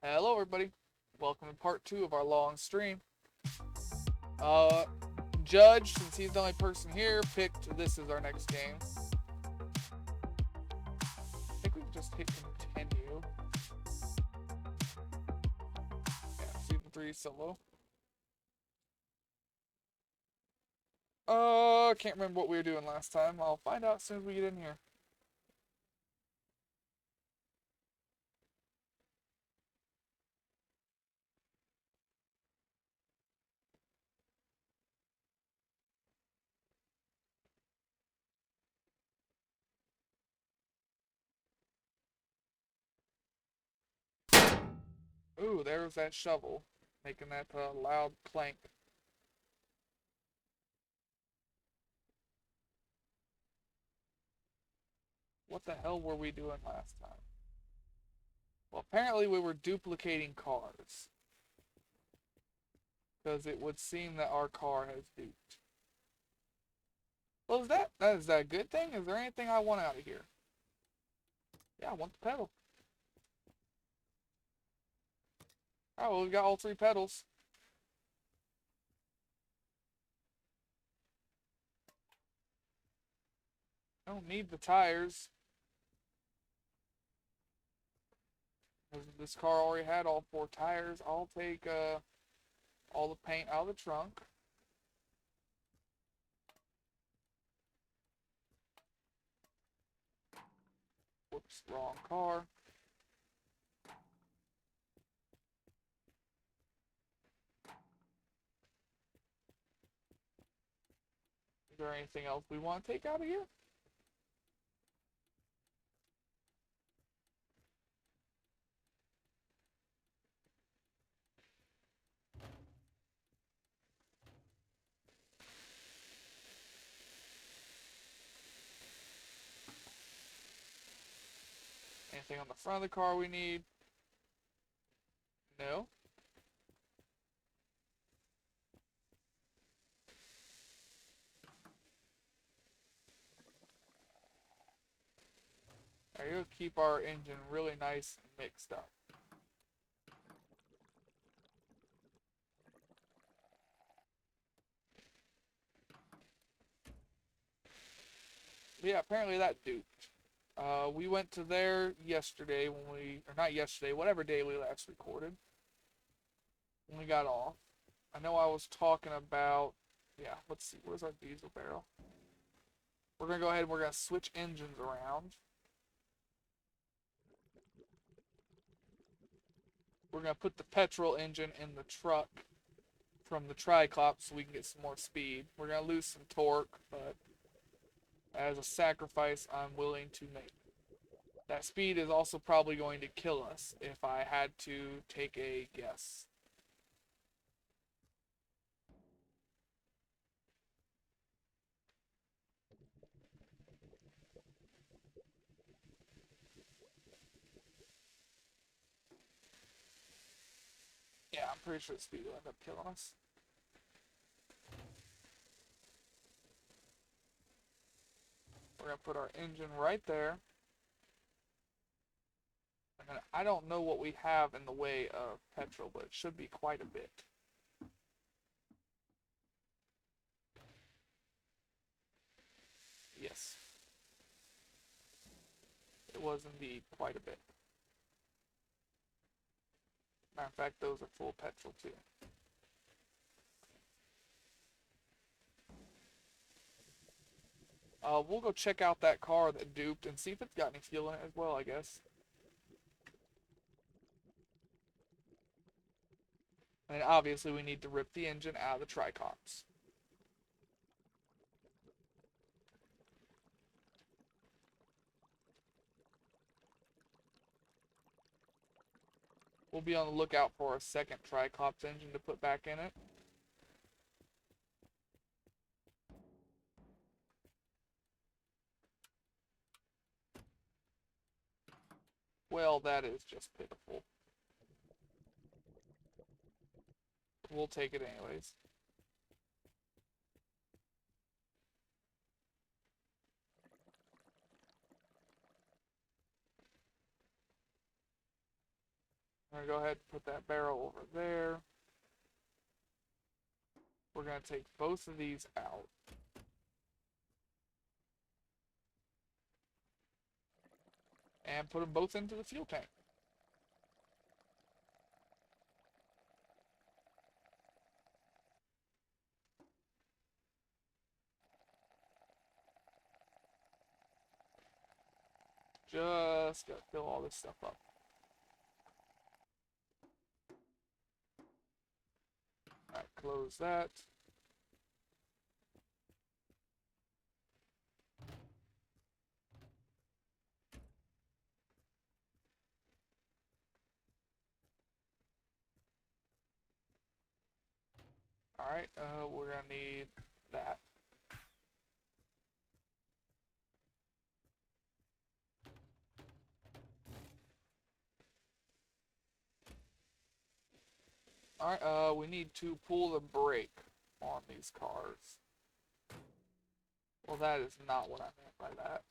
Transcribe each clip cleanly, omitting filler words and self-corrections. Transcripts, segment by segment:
Hello, everybody. Welcome to part two of our long stream. Uh, Judge, since he's the only person here, picked this as our next game. I think we can just hit continue. Yeah, season 3 solo. Can't remember what we were doing last time. I'll find out as soon as we get in here. Ooh, there's that shovel, making that loud clank. What the hell were we doing last time? Well, apparently we were duplicating cars. Because it would seem that our car has duped. Well, is that a good thing? Is there anything I want out of here? Yeah, I want the pedal. Oh, well, we got all three pedals. I don't need the tires. This car already had all four tires. I'll take all the paint out of the trunk. Whoops, wrong car. Is there anything else we want to take out of here? Anything on the front of the car we need? No. There you go. Keep our engine really nice and mixed up. But yeah, apparently that duped. We went to there yesterday or not yesterday, whatever day we last recorded. When we got off. I know I was talking about, yeah, let's see, where's our diesel barrel? We're going to go ahead and we're going to switch engines around. We're going to put the petrol engine in the truck from the Triclops so we can get some more speed. We're going to lose some torque, but as a sacrifice I'm willing to make. That speed is also probably going to kill us if I had to take a guess. Yeah, I'm pretty sure the speed will end up killing us. We're going to put our engine right there. And I don't know what we have in the way of petrol, but it should be quite a bit. Yes. It was indeed quite a bit. Matter of fact, those are full petrol too. We'll go check out that car that duped and see if it's got any fuel in it as well, I guess. And obviously we need to rip the engine out of the tricops. We'll be on the lookout for a second tricops engine to put back in it. Well, that is just pitiful. We'll take it anyways. I'm going to go ahead and put that barrel over there. We're going to take both of these out. And put them both into the fuel tank. Just gotta fill all this stuff up. Alright, close that. Alright, we're gonna need that. Alright, we need to pull the brake on these cars. Well, that is not what I meant by that.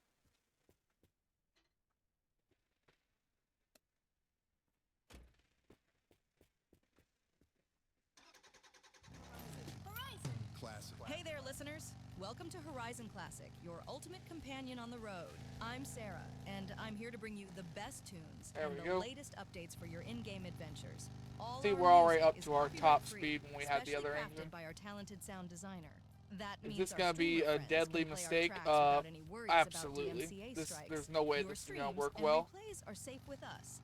Hey there, listeners. Welcome to Horizon Classic, your ultimate companion on the road. I'm Sarah, and I'm here to bring you the best tunes and the latest updates for your in-game adventures. See, we're already up to our top speed when we had the other engine. By our talented sound designer. That is this gonna be a deadly mistake? Absolutely. There's no way this is gonna work well. Replays are safe with us.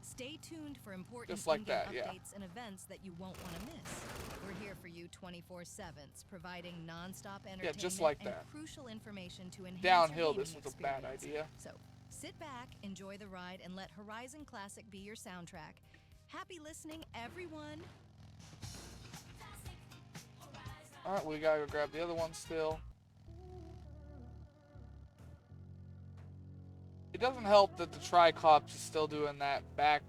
Stay tuned for important just like that, updates and events that you won't want to miss. We're here for you 24/7, providing non-stop entertainment just like and that. crucial information to enhance Downhill, your this was experience. a bad idea. So sit back, enjoy the ride, and let Horizon Classic be your soundtrack. Happy listening, everyone. Alright, we gotta go grab the other one still. It doesn't help that the Triclops is still doing that back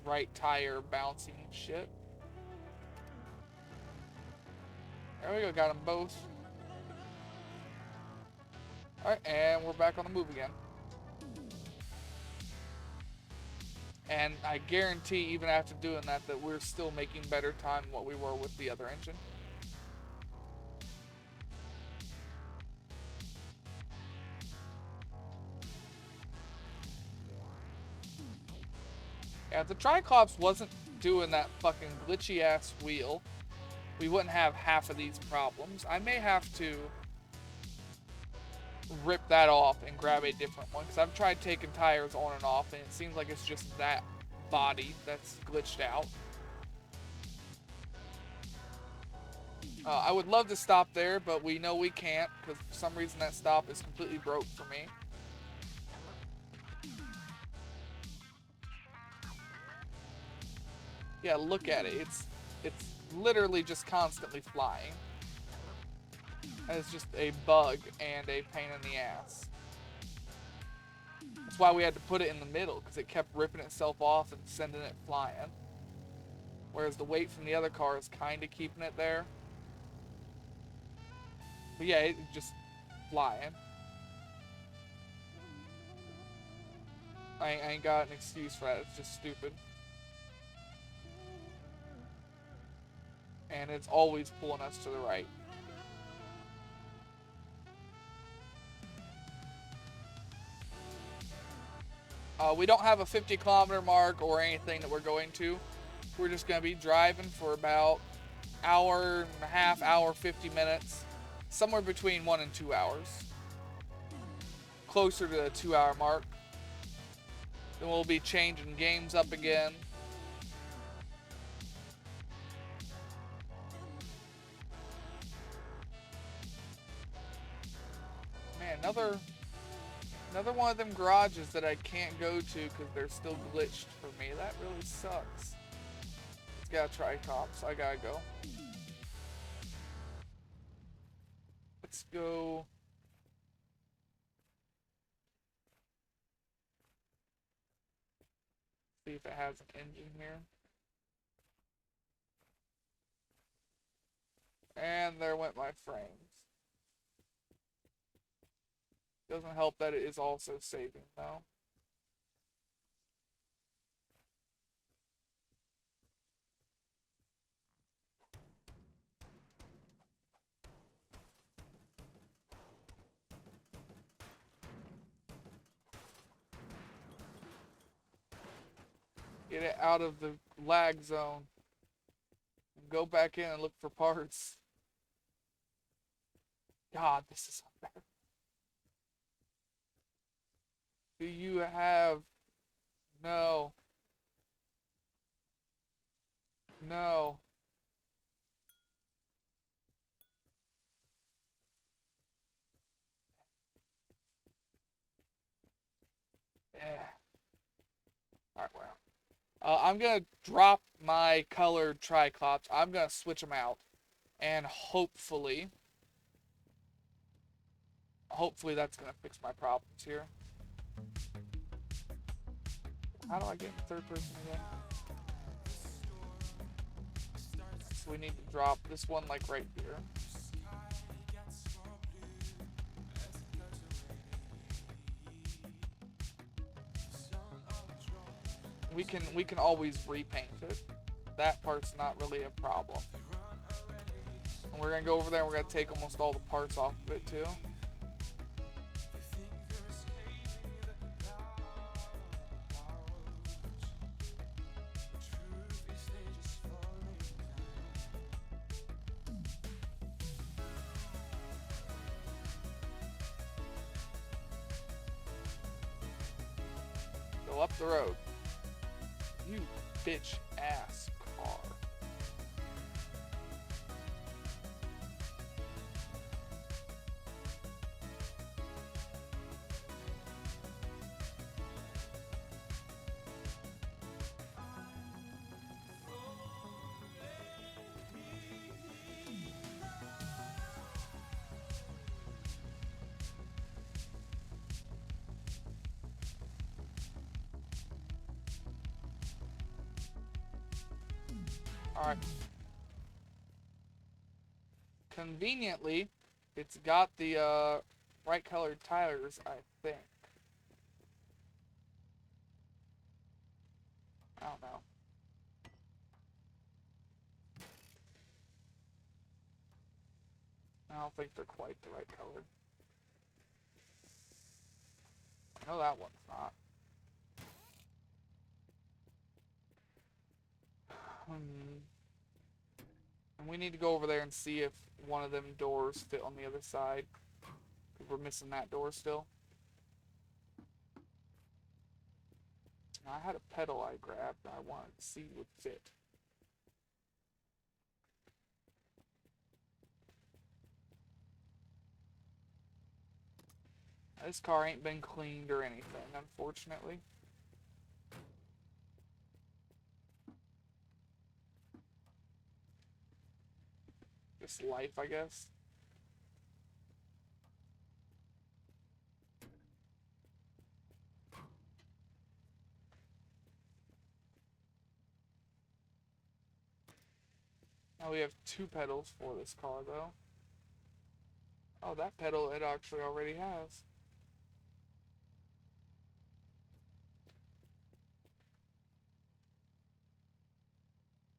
right tire bouncing shit. There we go, got them both. Alright, and we're back on the move again. And I guarantee, even after doing that, that we're still making better time than what we were with the other engine. Yeah, if the Triclops wasn't doing that fucking glitchy ass wheel, we wouldn't have half of these problems. I may have to rip that off and grab a different one, because I've tried taking tires on and off, and it seems like it's just that body that's glitched out. I would love to stop there, but we know we can't, because for some reason that stop is completely broke for me. Yeah, look at it. It's literally just constantly flying. And it's just a bug and a pain in the ass. That's why we had to put it in the middle, because it kept ripping itself off and sending it flying. Whereas the weight from the other car is kind of keeping it there. But yeah, it's just flying. I ain't got an excuse for that. It's just stupid. And it's always pulling us to the right. We don't have a 50-kilometer mark or anything that we're going to. We're just going to be driving for about hour and a half, hour, 50 minutes. Somewhere between 1 and 2 hours. Closer to the 2-hour mark. Then we'll be changing games up again. Man, another one of them garages that I can't go to because they're still glitched for me. That really sucks. It's got Tricops. I gotta go. Let's go. See if it has an engine here. And there went my frames. Doesn't help that it is also saving though. Get it out of the lag zone. And go back in and look for parts. God, this is unbearable. Do you have... No. No. Yeah. Alright, well. I'm gonna drop my colored Triclops. I'm gonna switch them out. And hopefully that's gonna fix my problems here. How do I get in third person again? So we need to drop this one like right here. We can always repaint it. That part's not really a problem. And we're gonna go over there and we're gonna take almost all the parts off of it too. Go up the road. You bitch ass car. Alright. Conveniently, it's got the right colored tires, I think. I don't know. I don't think they're quite the right color. I know that one's not. And we need to go over there and see if one of them doors fit on the other side. We're missing that door still. Now, I had a pedal I grabbed that I wanted to see would fit. Now, this car ain't been cleaned or anything, unfortunately. Just life, I guess. Now we have 2 pedals for this car, though. Oh, that pedal it actually already has.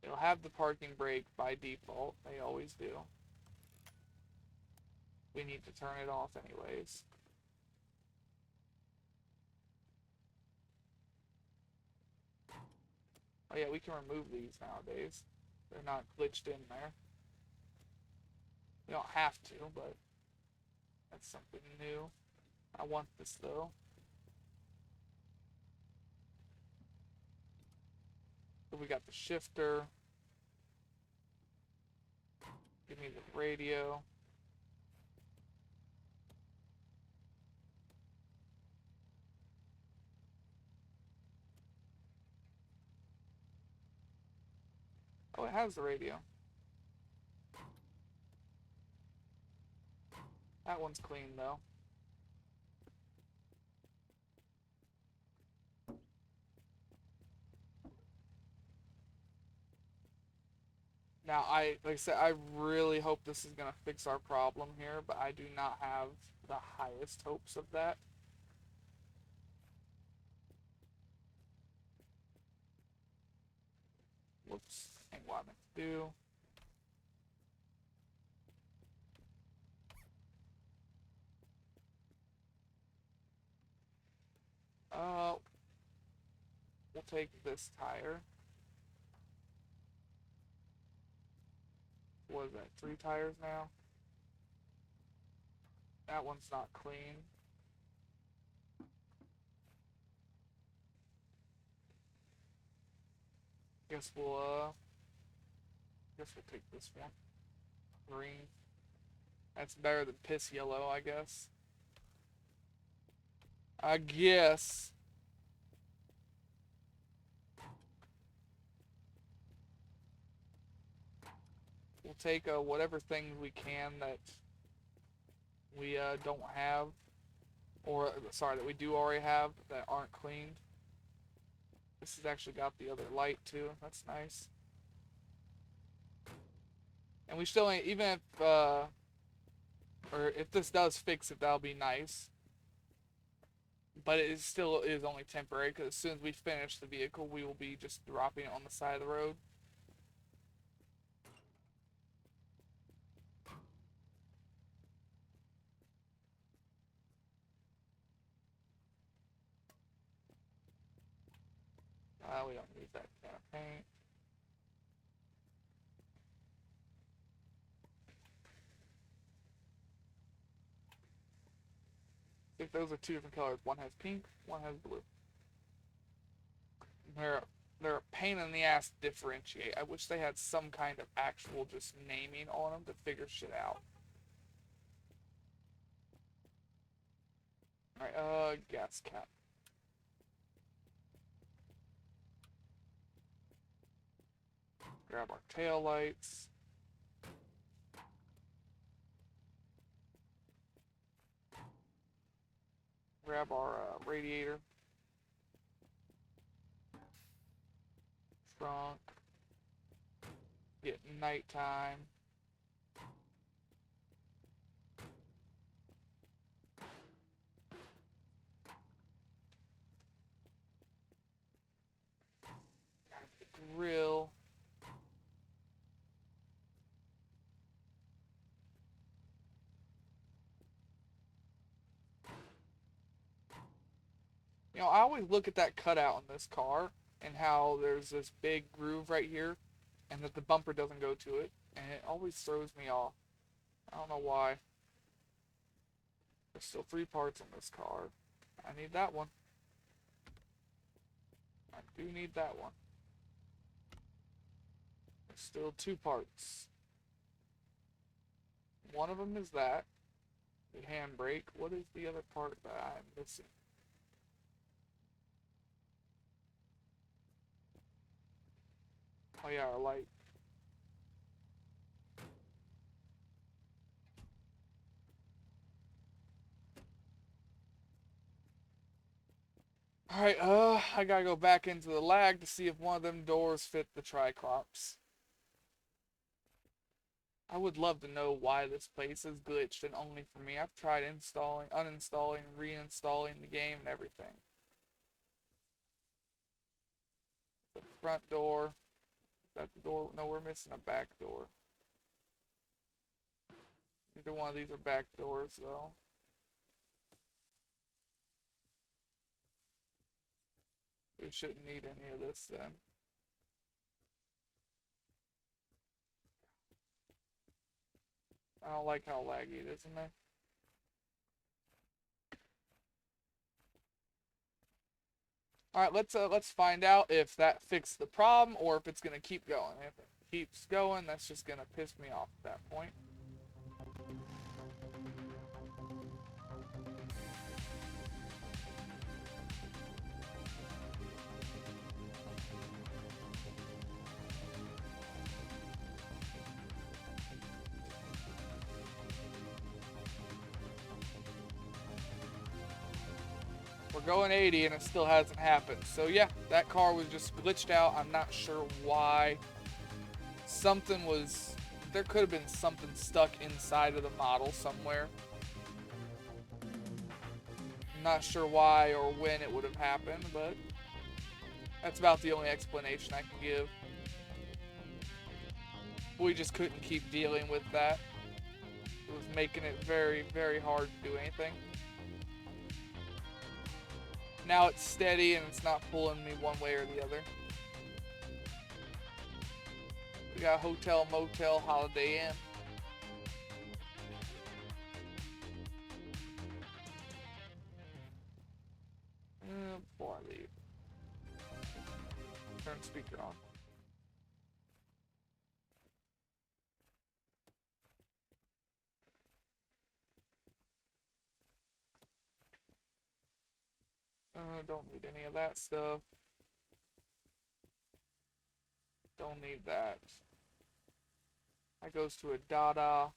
It'll have the parking brake by default. They always do. We need to turn it off anyways. Oh yeah, we can remove these nowadays. They're not glitched in there. We don't have to, but that's something new. I want this though. So we got the shifter. Give me the radio. Oh, it has the radio. That one's clean though. Now, like I said, I really hope this is gonna fix our problem here, but I do not have the highest hopes of that. Whoops, ain't what I meant to do. We'll take this tire. What is that? 3 tires now? That one's not clean. Guess we'll take this one. Green. That's better than piss yellow, I guess. I guess. We'll take whatever things we can that we don't have, or sorry, that we do already have that aren't cleaned. This has actually got the other light too. That's nice. And we still ain't, even if or if this does fix it, that'll be nice. But it still is only temporary, because as soon as we finish the vehicle, we will be just dropping it on the side of the road. We don't need that kind of paint. I think those are 2 different colors. One has pink, one has blue. They're a pain in the ass to differentiate. I wish they had some kind of actual just naming on them to figure shit out. Alright, gas cap. Grab our tail lights. Grab our radiator. Trunk. Get nighttime. Grill. You know, I always look at that cutout in this car and how there's this big groove right here and that the bumper doesn't go to it, and it always throws me off. I don't know why. There's still 3 parts on this car. I need that one. I do need that one. There's still 2 parts. One of them is that. The handbrake. What is the other part that I'm missing? Oh yeah, our light. Alright, I gotta go back into the lag to see if one of them doors fit the Triclops. I would love to know why this place is glitched and only for me. I've tried installing, uninstalling, reinstalling the game and everything. The front door. That's the door. No, we're missing a back door. Neither one of these are back doors, though. We shouldn't need any of this then. I don't like how laggy it is in there. Alright, let's find out if that fixed the problem or if it's gonna keep going. If it keeps going, that's just gonna piss me off at that point. We're going 80 and it still hasn't happened. So yeah, that car was just glitched out. I'm not sure why. There could have been something stuck inside of the model somewhere. I'm not sure why or when it would have happened, but that's about the only explanation I can give. We just couldn't keep dealing with that. It was making it very, very hard to do anything. Now it's steady and it's not pulling me one way or the other. We got Hotel, Motel, Holiday Inn. Before I leave, turn the speaker on. Don't need any of that stuff. Don't need that. That goes to a Dada.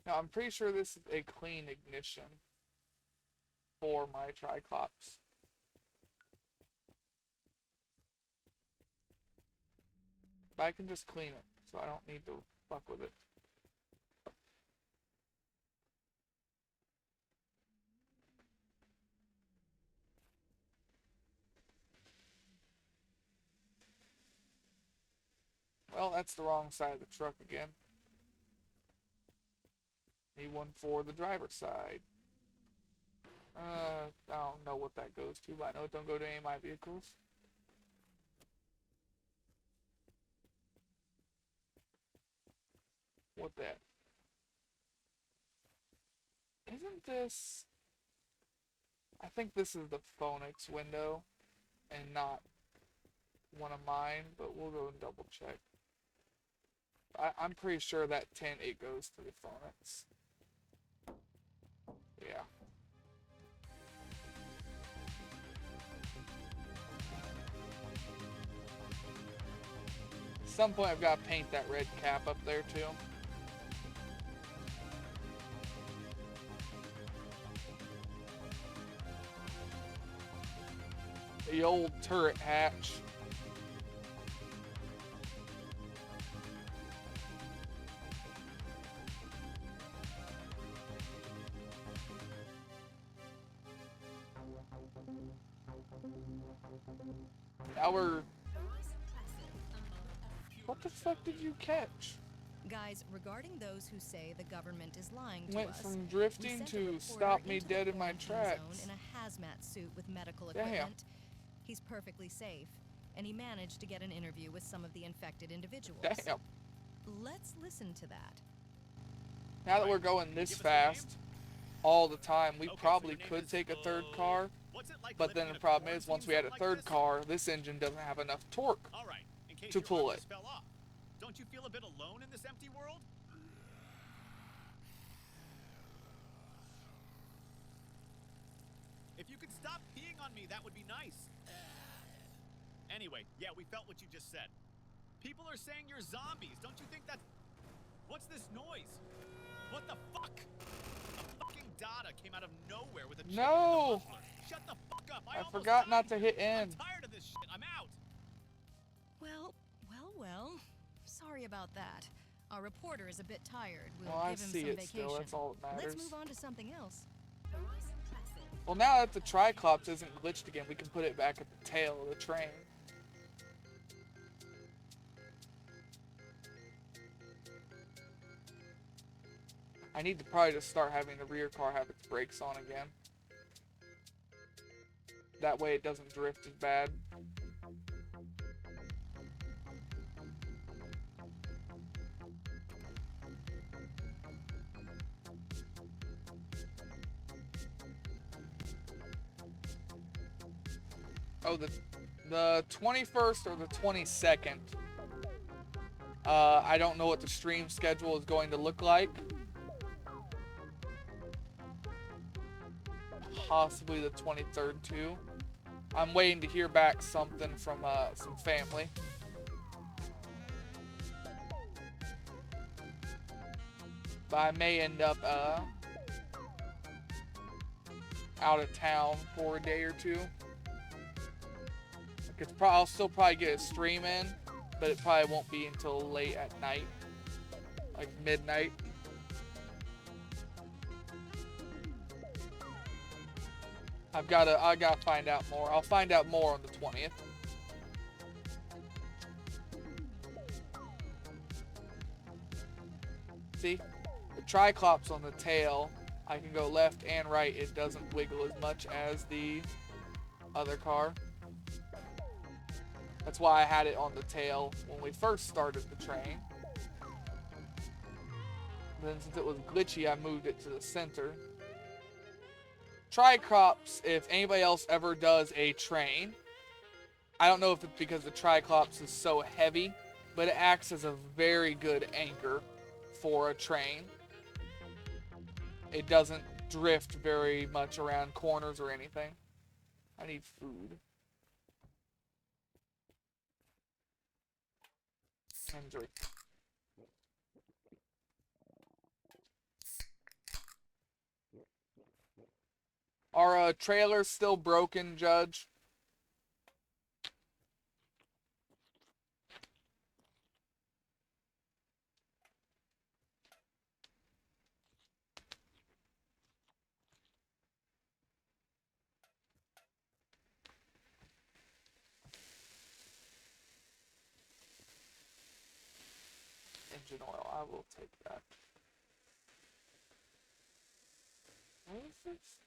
Now, I'm pretty sure this is a clean ignition for my Triclops. But I can just clean it, so I don't need to fuck with it. Well, that's the wrong side of the truck again. Need one for the driver's side. I don't know what that goes to, but I know it don't go to any of my vehicles. What that? Isn't this... I think this is the Phoenix window and not one of mine, but we'll go and double check. I'm pretty sure that 10-8 goes to the Phoenix. Yeah. At some point I've got to paint that red cap up there too. The old turret hatch. Now we're... What the fuck did you catch? Guys, regarding those who say the government is lying to Went us, from drifting to stop me dead in my tracks. In a hazmat suit with medical Damn. equipment. He's perfectly safe, and he managed to get an interview with some of the infected individuals. Damn. Let's listen to that. Now that we're going this fast all the time, we probably could take a third car, but then the problem is once we add a third car, this engine doesn't have enough torque to pull it. Don't you feel a bit alone in this empty world? If you could stop peeing on me, that would be nice. Anyway, yeah, we felt what you just said. People are saying you're zombies. Don't you think that's... What's this noise? What the fuck? A fucking Dada came out of nowhere with a chicken and a muffler. Shut the fuck up. I forgot died. not to hit I'm N. tired of this shit. I'm out. Well. Sorry about that. Our reporter is a bit tired. We'll Well, I give him see some it vacation. still. That's all that matters. Let's move on to something else. Well, now that the Triclops isn't glitched again, we can put it back at the tail of the train. I need to probably just start having the rear car have its brakes on again. That way it doesn't drift as bad. Oh, the 21st or the 22nd. I don't know what the stream schedule is going to look like. Possibly the 23rd too. I'm waiting to hear back something from some family. But I may end up out of town for a day or two. I'll still probably get a stream in, but it probably won't be until late at night, like midnight. I gotta find out more. I'll find out more on the 20th. See, the Triclops on the tail, I can go left and right. It doesn't wiggle as much as the other car. That's why I had it on the tail when we first started the train. Then since it was glitchy, I moved it to the center. Triclops, if anybody else ever does a train, I don't know if it's because the Triclops is so heavy, but it acts as a very good anchor for a train. It doesn't drift very much around corners or anything. I need food. And drink. Are trailers still broken, Judge? Engine oil, I will take that. What is this?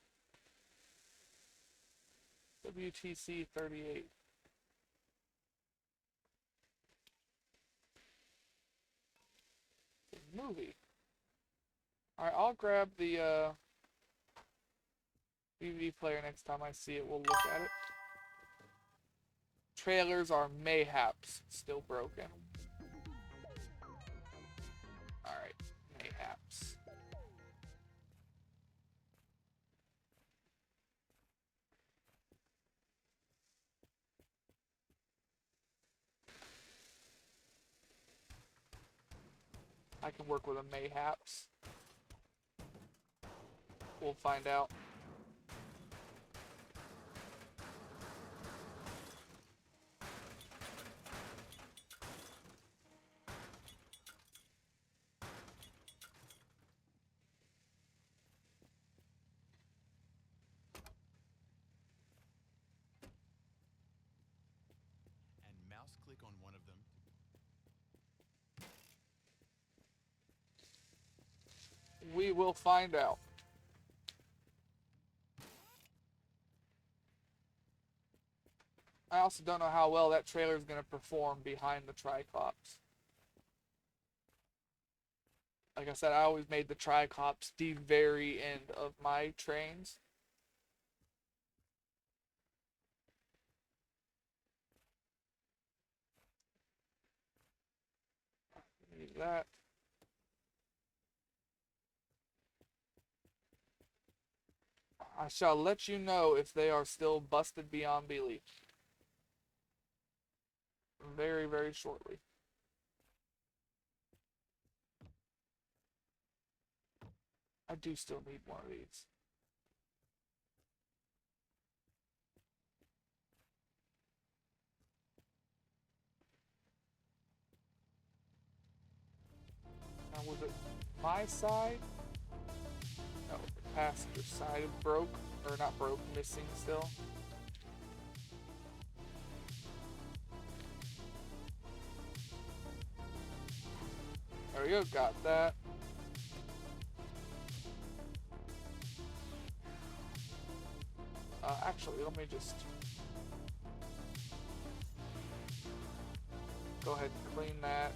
WTC 38. It's a movie. Alright, I'll grab the DVD player next time I see it. We'll look at it. Trailers are mayhaps still broken. Alright, mayhaps. I can work with a mayhaps. We'll find out. And mouse click on one of them. We will find out. I also don't know how well that trailer is going to perform behind the Triclops. Like I said, I always made the Triclops the very end of my trains. Need that. I shall let you know if they are still busted beyond belief. Very, very shortly. I do still need one of these. Now, was it my side? No, the passenger side broke. Or not broke, missing still. There we go, got that. Actually, let me just go ahead and clean that.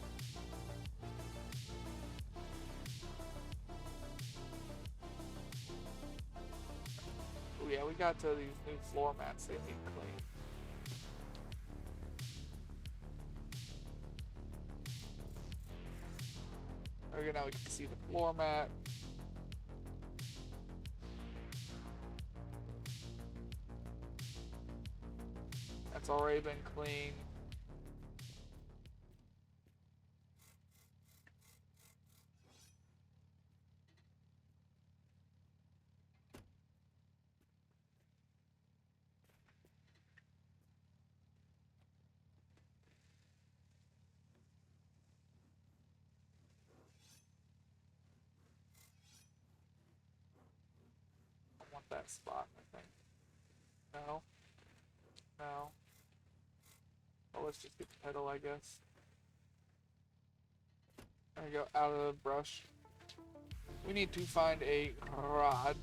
Oh yeah, we got to these new floor mats they need clean. There we go, now we can see the floor mat. That's already been cleaned. I want that spot, I think. No. No. Well, let's just get the pedal, I guess. There we go, out of the brush. We need to find a garage.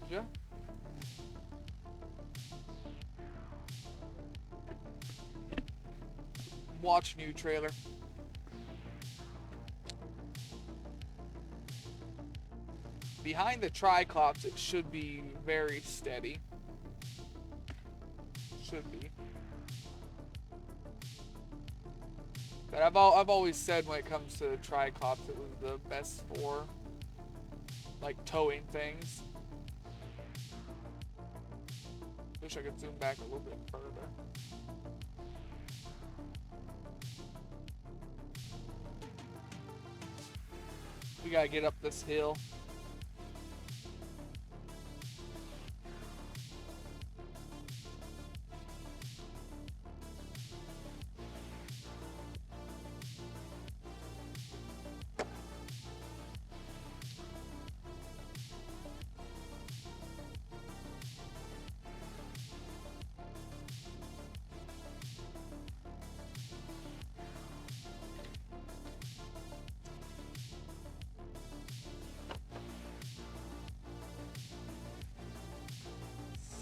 Watch new trailer. Behind the Triclops, it should be very steady. Should be. But I've always said when it comes to Triclops, it was the best for like towing things. Wish I could zoom back a little bit further. We gotta get up this hill.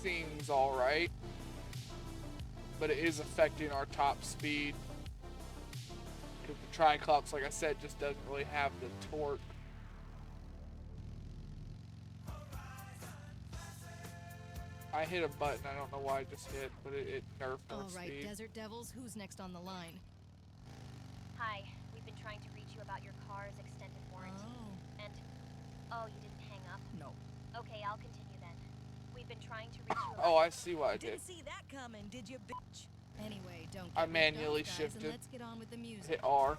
Seems alright, but it is affecting our top speed because the Triclops, like I said, just doesn't really have the torque. I hit a button, I don't know why I just hit, but it nerfed our speed. Alright, Desert Devils, who's next on the line? Hi, we've been trying to reach you about your car's extended warranty. Oh. And, oh, you didn't hang up? No. Okay, I'll continue then. We've been trying to reach you Oh, I see what I did. Didn't see that coming, did you, bitch? Anyway, don't I get manually ripped off, guys, shifted. and let's get on with the music. Hit R.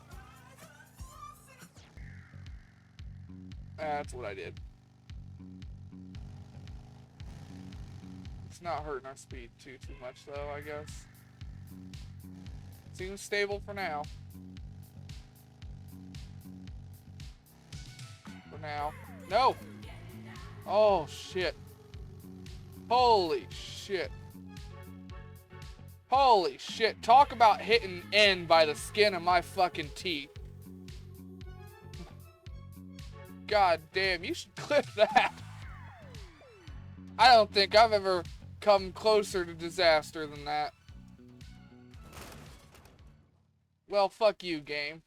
That's what I did. It's not hurting our speed too much though, I guess. Seems stable for now. For now. No! Oh shit. Holy shit. Holy shit. Talk about hitting N by the skin of my fucking teeth. God damn, you should clip that. I don't think I've ever come closer to disaster than that. Well, fuck you, game.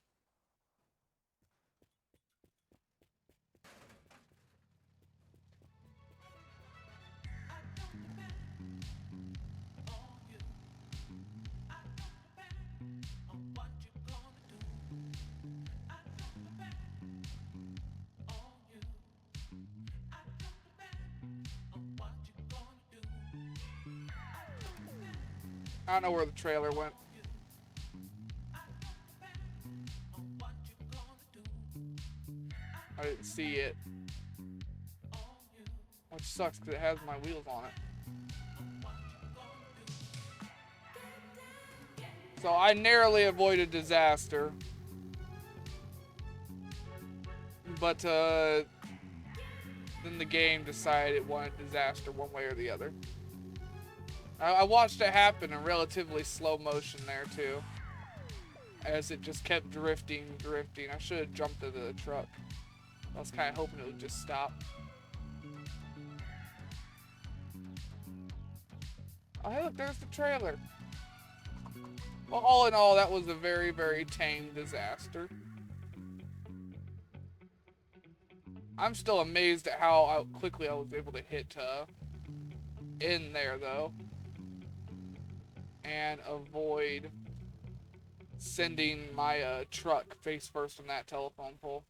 I don't know where the trailer went. I didn't see it. Which sucks because it has my wheels on it. So I narrowly avoided disaster. But then the game decided it wanted disaster one way or the other. I watched it happen in relatively slow motion there too. As it just kept drifting. I should have jumped into the truck. I was kind of hoping it would just stop. Oh, hey, look, there's the trailer. Well, all in all, that was a very, very tame disaster. I'm still amazed at how quickly I was able to hit in there, though. And avoid sending my truck face first on that telephone pole.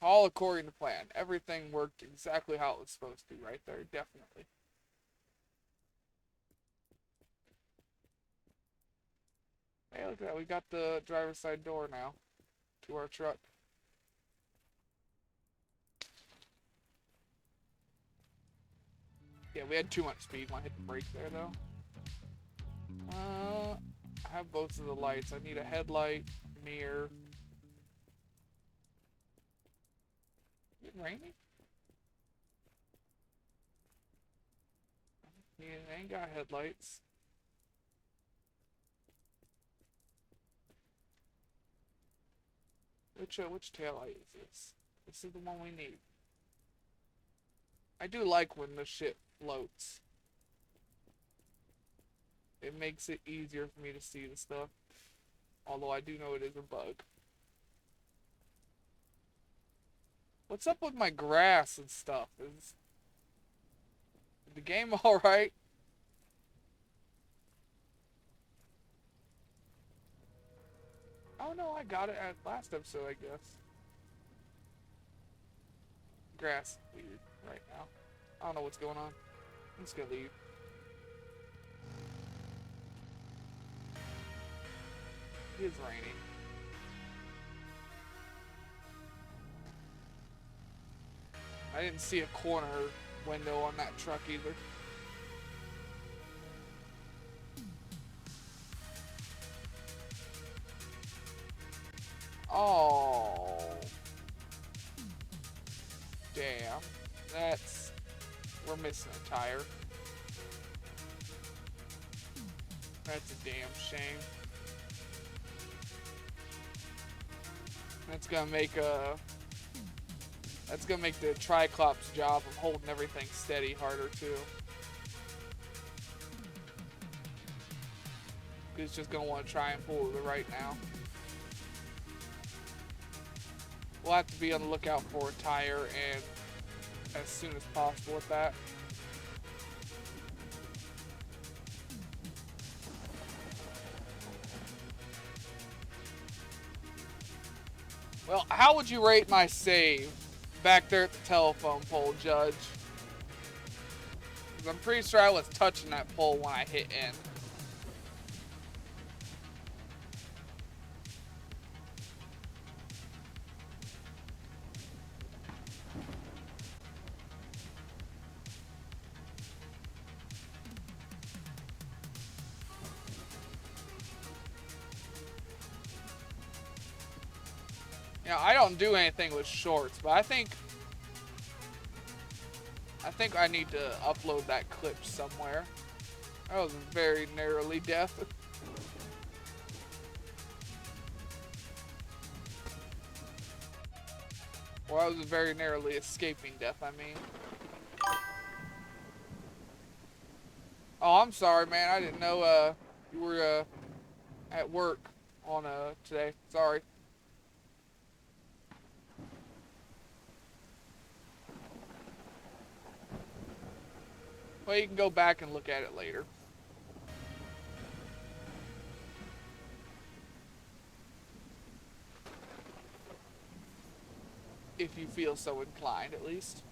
All according to plan. Everything worked exactly how it was supposed to right there, definitely. Hey, look at that. We got the driver's side door now to our truck. Yeah, we had too much speed when I hit the brake there, though. I have both of the lights. I need a headlight, mirror. Is it raining? Yeah, it ain't got headlights. Which taillight is this? This is the one we need. I do like when the shit floats. It makes it easier for me to see the stuff. Although I do know it is a bug. What's up with my grass and stuff? Is the game alright? Oh no, I got it at last episode, I guess. Grass is weird right now. I don't know what's going on. I'm just gonna leave. It is raining. I didn't see a corner window on that truck either. Oh. Damn. We're missing a tire. That's a damn shame. That's gonna make the Triclops job of holding everything steady harder too. It's just gonna want to try and pull to the right now. We'll have to be on the lookout for a tire and as soon as possible with that. Well, how would you rate my save back there at the telephone pole, Judge? Because I'm pretty sure I was touching that pole when I hit end. You know, I don't do anything with shorts, but I think I need to upload that clip somewhere. That was very narrowly death. Well, I was very narrowly escaping death, I mean. Oh, I'm sorry, man. I didn't know you were at work on today. Sorry. Well, you can go back and look at it later. If you feel so inclined, at least.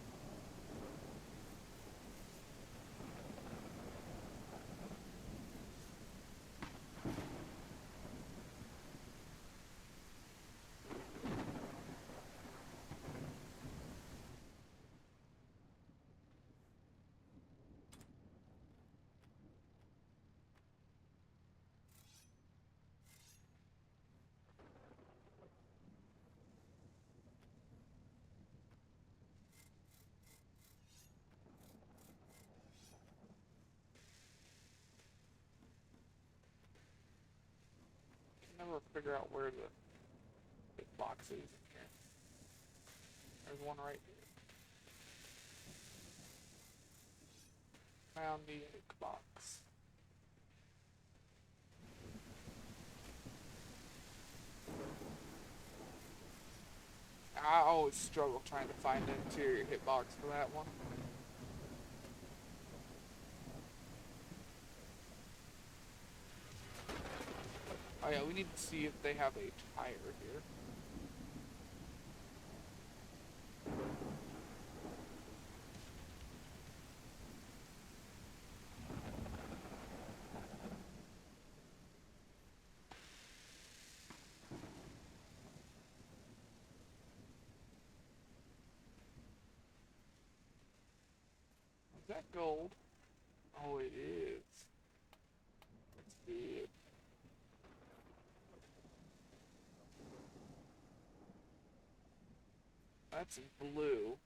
Never figure out where the box is in here. There's one right here. Found the box. I always struggle trying to find the interior hitbox for that one. Oh yeah, we need to see if they have a tire here. Is that gold? Oh, it is. Let's see it. That's in blue.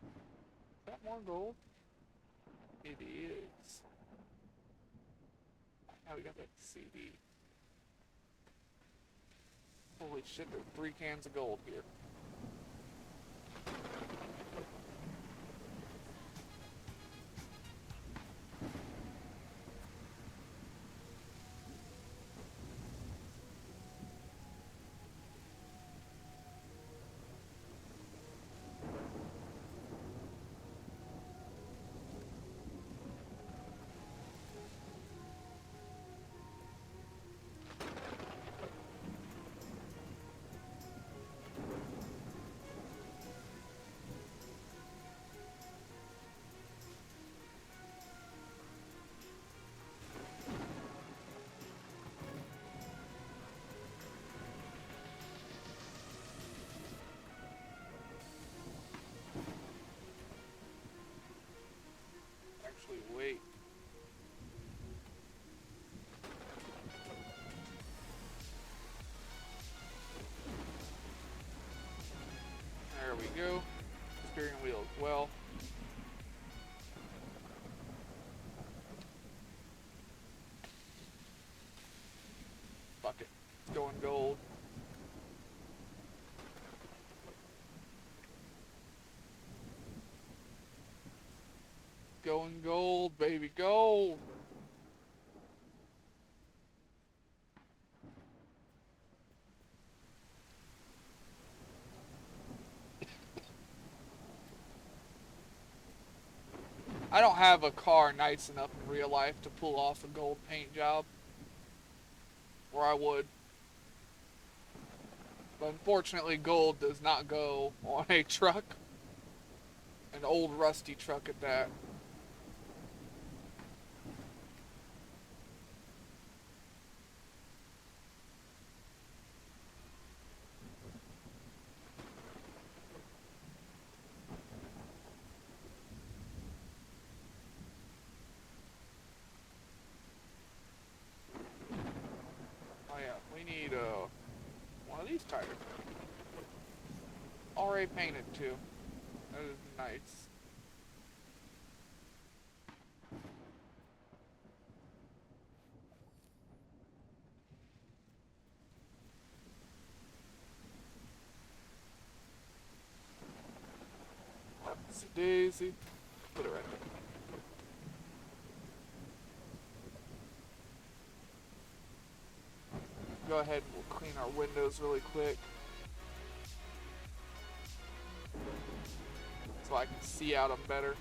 Is that more gold? It is. Now we got that CD. Holy shit, there's 3 cans of gold here. Actually, wait. There we go. Steering wheel as well. Fuck it. It's going gold. Going gold, baby, gold. I don't have a car nice enough in real life to pull off a gold paint job. Or I would. But unfortunately, gold does not go on a truck. An old rusty truck at that. Oh yeah, we need one of these tires. Already painted too. That is nice. It's a daisy. Put it right there. Go ahead and we'll clean our windows really quick. So I can see out them better.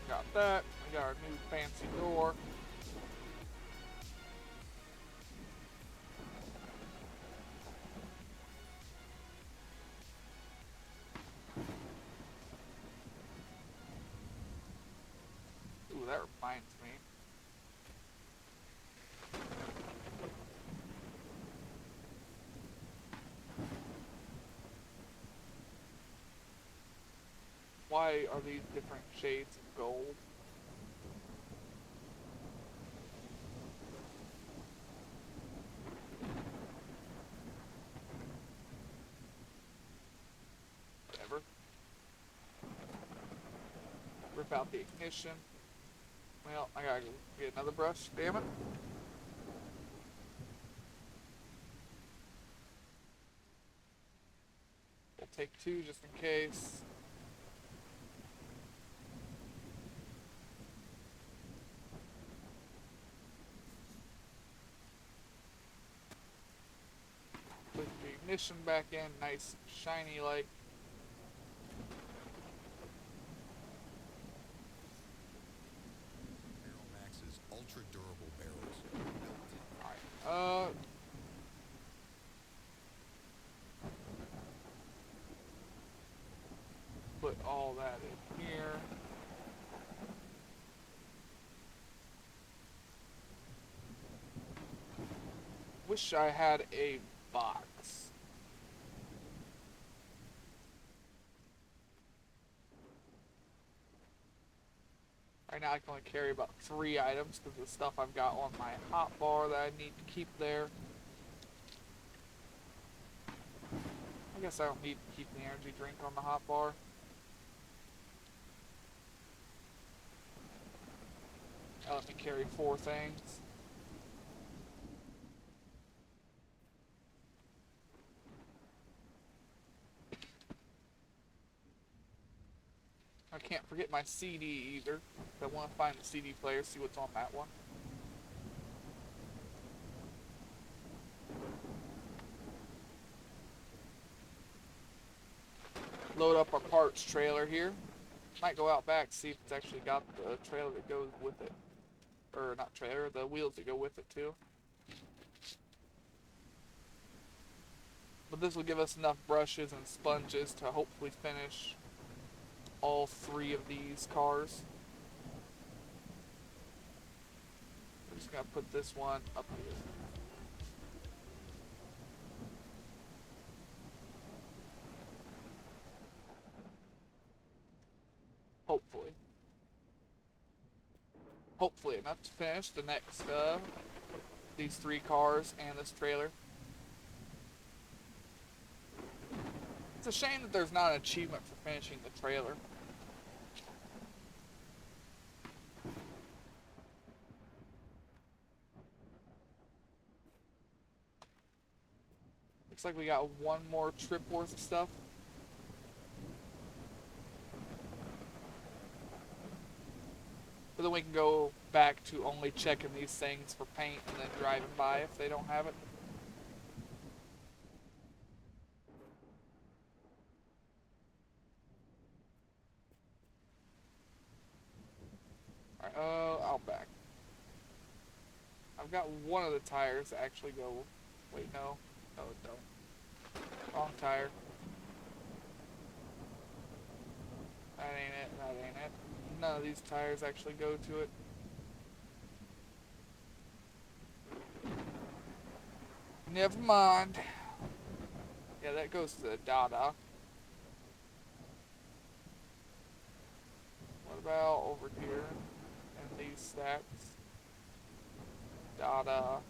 Got that. We got our new fancy door. Ooh, that reminds me. Why are these different shades of gold? Whatever. Rip out the ignition. Well, I gotta go get another brush, damn it. We'll take 2 just in case. Put the ignition back in, nice shiny like. Max's ultra durable barrels. Alright, put all that in here. Wish I had a box. Right now I can only carry about 3 items because of the stuff I've got on my hot bar that I need to keep there. I guess I don't need to keep the energy drink on the hot bar. Now let me carry 4 things. I can't forget my CD either. I want to find the CD player, see what's on that one. Load up our parts trailer here. Might go out back, see if it's actually got the trailer that goes with it. Or not trailer, the wheels that go with it too. But this will give us enough brushes and sponges to hopefully finish all 3 of these cars. I'm just gonna put this one up here. Hopefully. Hopefully enough to finish the next, these 3 cars and this trailer. It's a shame that there's not an achievement for finishing the trailer. Looks like we got 1 more trip worth of stuff. But then we can go back to only checking these things for paint and then driving by if they don't have it. Alright, out back. I've got one of the tires that actually go... Wait, no. No, it don't. Wrong tire. That ain't it, that ain't it. None of these tires actually go to it. Never mind. Yeah, that goes to the Dada. What about over here in these stacks? Dada.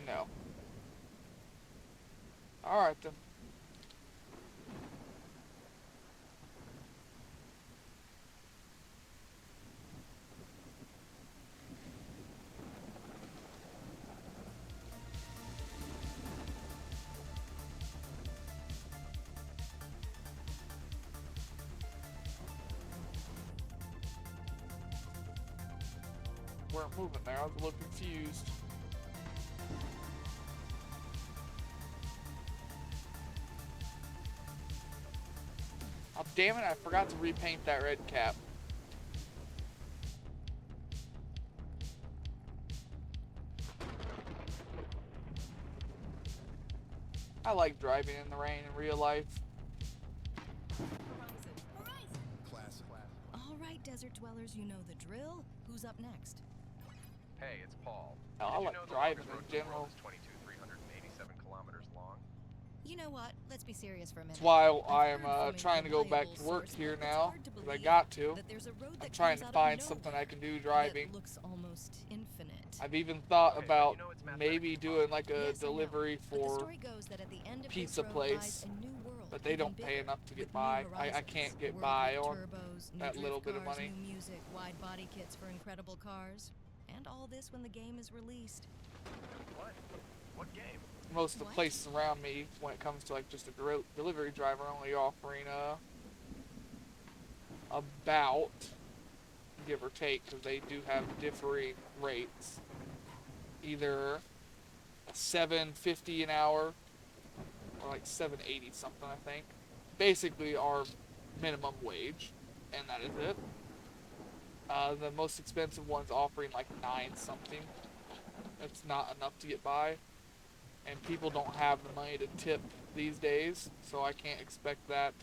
No. Alright then. Weren't moving there, I was a little confused. Oh damn it, I forgot to repaint that red cap. I like driving in the rain in real life. Classic. All right, desert dwellers, you know the drill. Who's up next? Hey, it's Paul. Hell, I Did you like know the driving longest road in in the world general. is 22,387 kilometers long? You know what? Let's be serious for a minute. That's why I've I'm heard from a trying to go back to reliable work source, here but it's now, hard to because I believe got to. that there's a road I'm that trying comes to out find of something I can do nowhere driving. that looks almost infinite. I've even thought Okay, about you know it's maybe mathematically doing like a Yes, I know. delivery But the for story goes that at the end of pizza this road place, lies a new world, but they even don't pay bigger, enough to get with new by. I horizons, can't get world by with on turbos, new that drift little bit of cars, money. new music, wide body kits for incredible cars, and all this when the game is released. What? What game? Most of the What? places around me, when it comes to like just a delivery driver, are only offering about, give or take, because they do have differing rates, either $7.50 an hour or like $7.80 something, I think. Basically our minimum wage, and that is it. The most expensive one's offering like 9 something. It's not enough to get by, and people don't have the money to tip these days, so I can't expect that.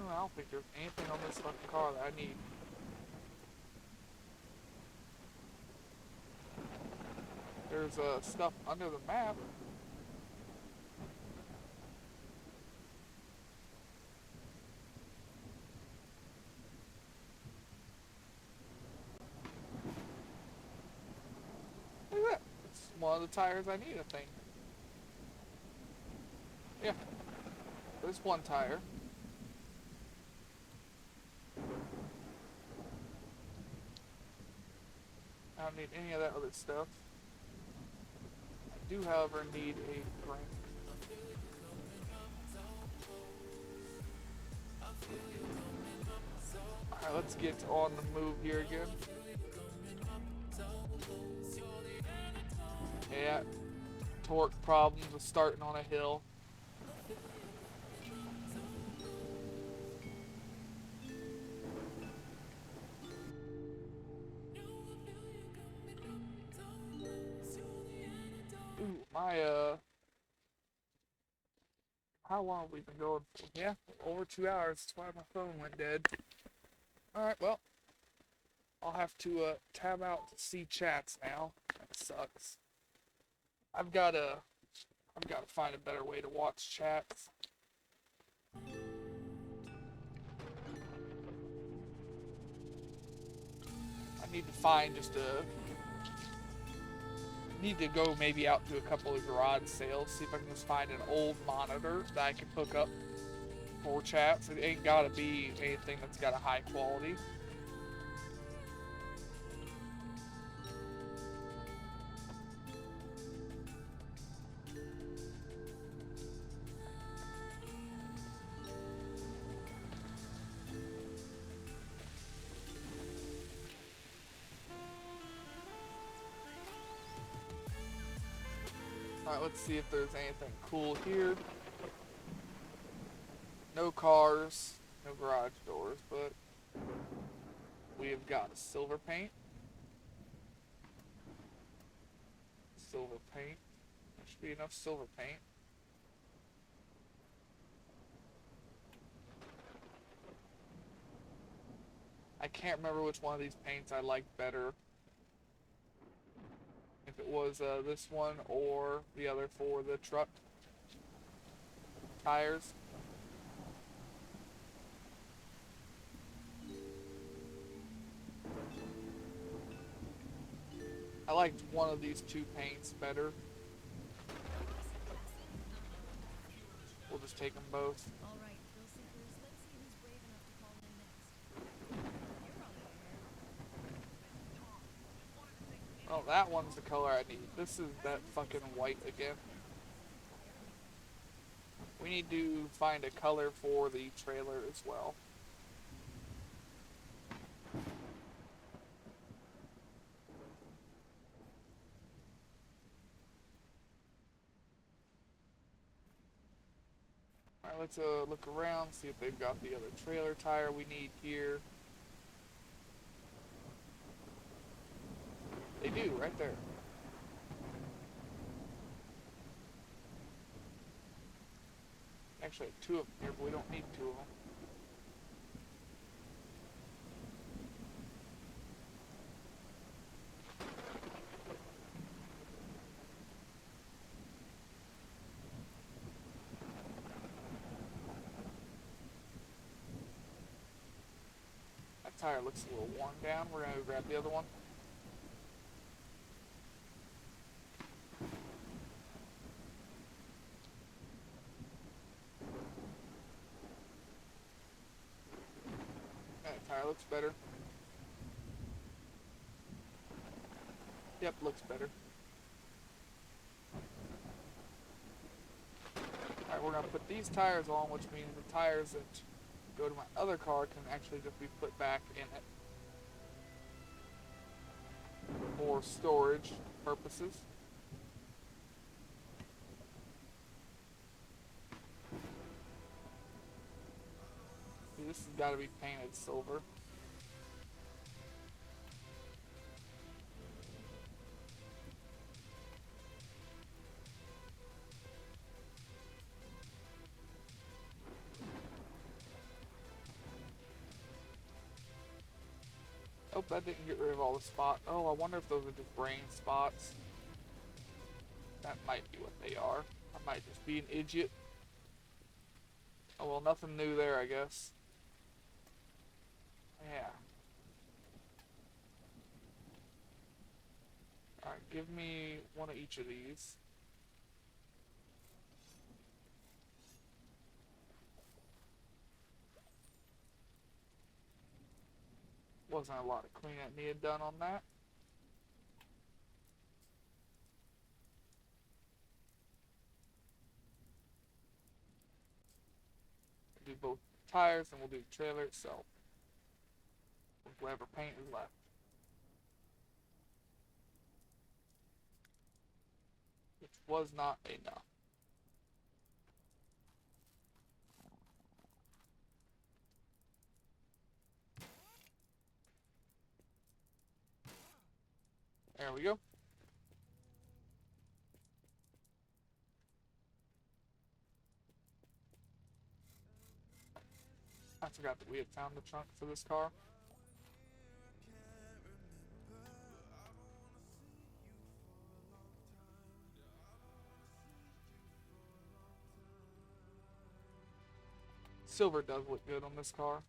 I don't think there's anything on this fucking car that I need. There's stuff under the map. Look at that. It's one of the tires I need, I think. Yeah. There's one tire. I don't need any of that other stuff. I do, however, need a crank. Alright, let's get on the move here again. Yeah, torque problems with starting on a hill. Ooh, how long have we been going for? Yeah, over 2 hours. That's why my phone went dead. Alright, well, I'll have to tab out to see chats now. That sucks. I've gotta find a better way to watch chats. I need to find need to go maybe out to a couple of garage sales, see if I can just find an old monitor that I can hook up for chats. It ain't gotta be anything that's got a high quality. Alright, let's see if there's anything cool here. No cars, no garage doors, but we have got silver paint. Silver paint. There should be enough silver paint. I can't remember which one of these paints I liked better. If it was this one or the other for the truck tires. I liked one of these two paints better. We'll just take them both. All right, thrill seekers, let's see who's brave enough to call in next. You're on the air. Oh, that one's the color I need. This is that fucking white again. We need to find a color for the trailer as well. Alright, let's look around, see if they've got the other trailer tire we need here. They do, right there. Actually, two of them here, but we don't need two of them. That tire looks a little worn down. We're gonna go grab the other one. That tire looks better. Yep, looks better. Alright, we're going to put these tires on, which means the tires that go to my other car can actually just be put back in it for storage purposes. See, this has got to be painted silver. Oh, that didn't get rid of all the spots. Oh, I wonder if those are just brain spots. That might be what they are. I might just be an idiot. Oh well, nothing new there, I guess. Yeah. Alright, give me one of each of these. Wasn't a lot of cleaning that needed done on that. We'll do both tires and we'll do the trailer itself. With whatever paint is left. Which was not enough. There we go. I forgot that we had found the trunk for this car. Silver does look good on this car.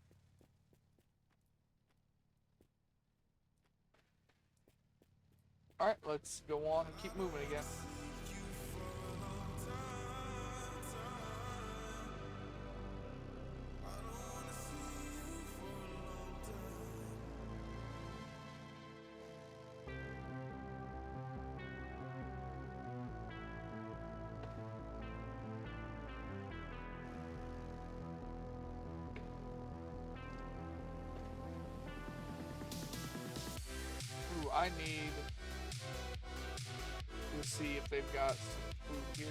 Alright, let's go on and keep moving again. Ooh, I need to see if they've got some food here.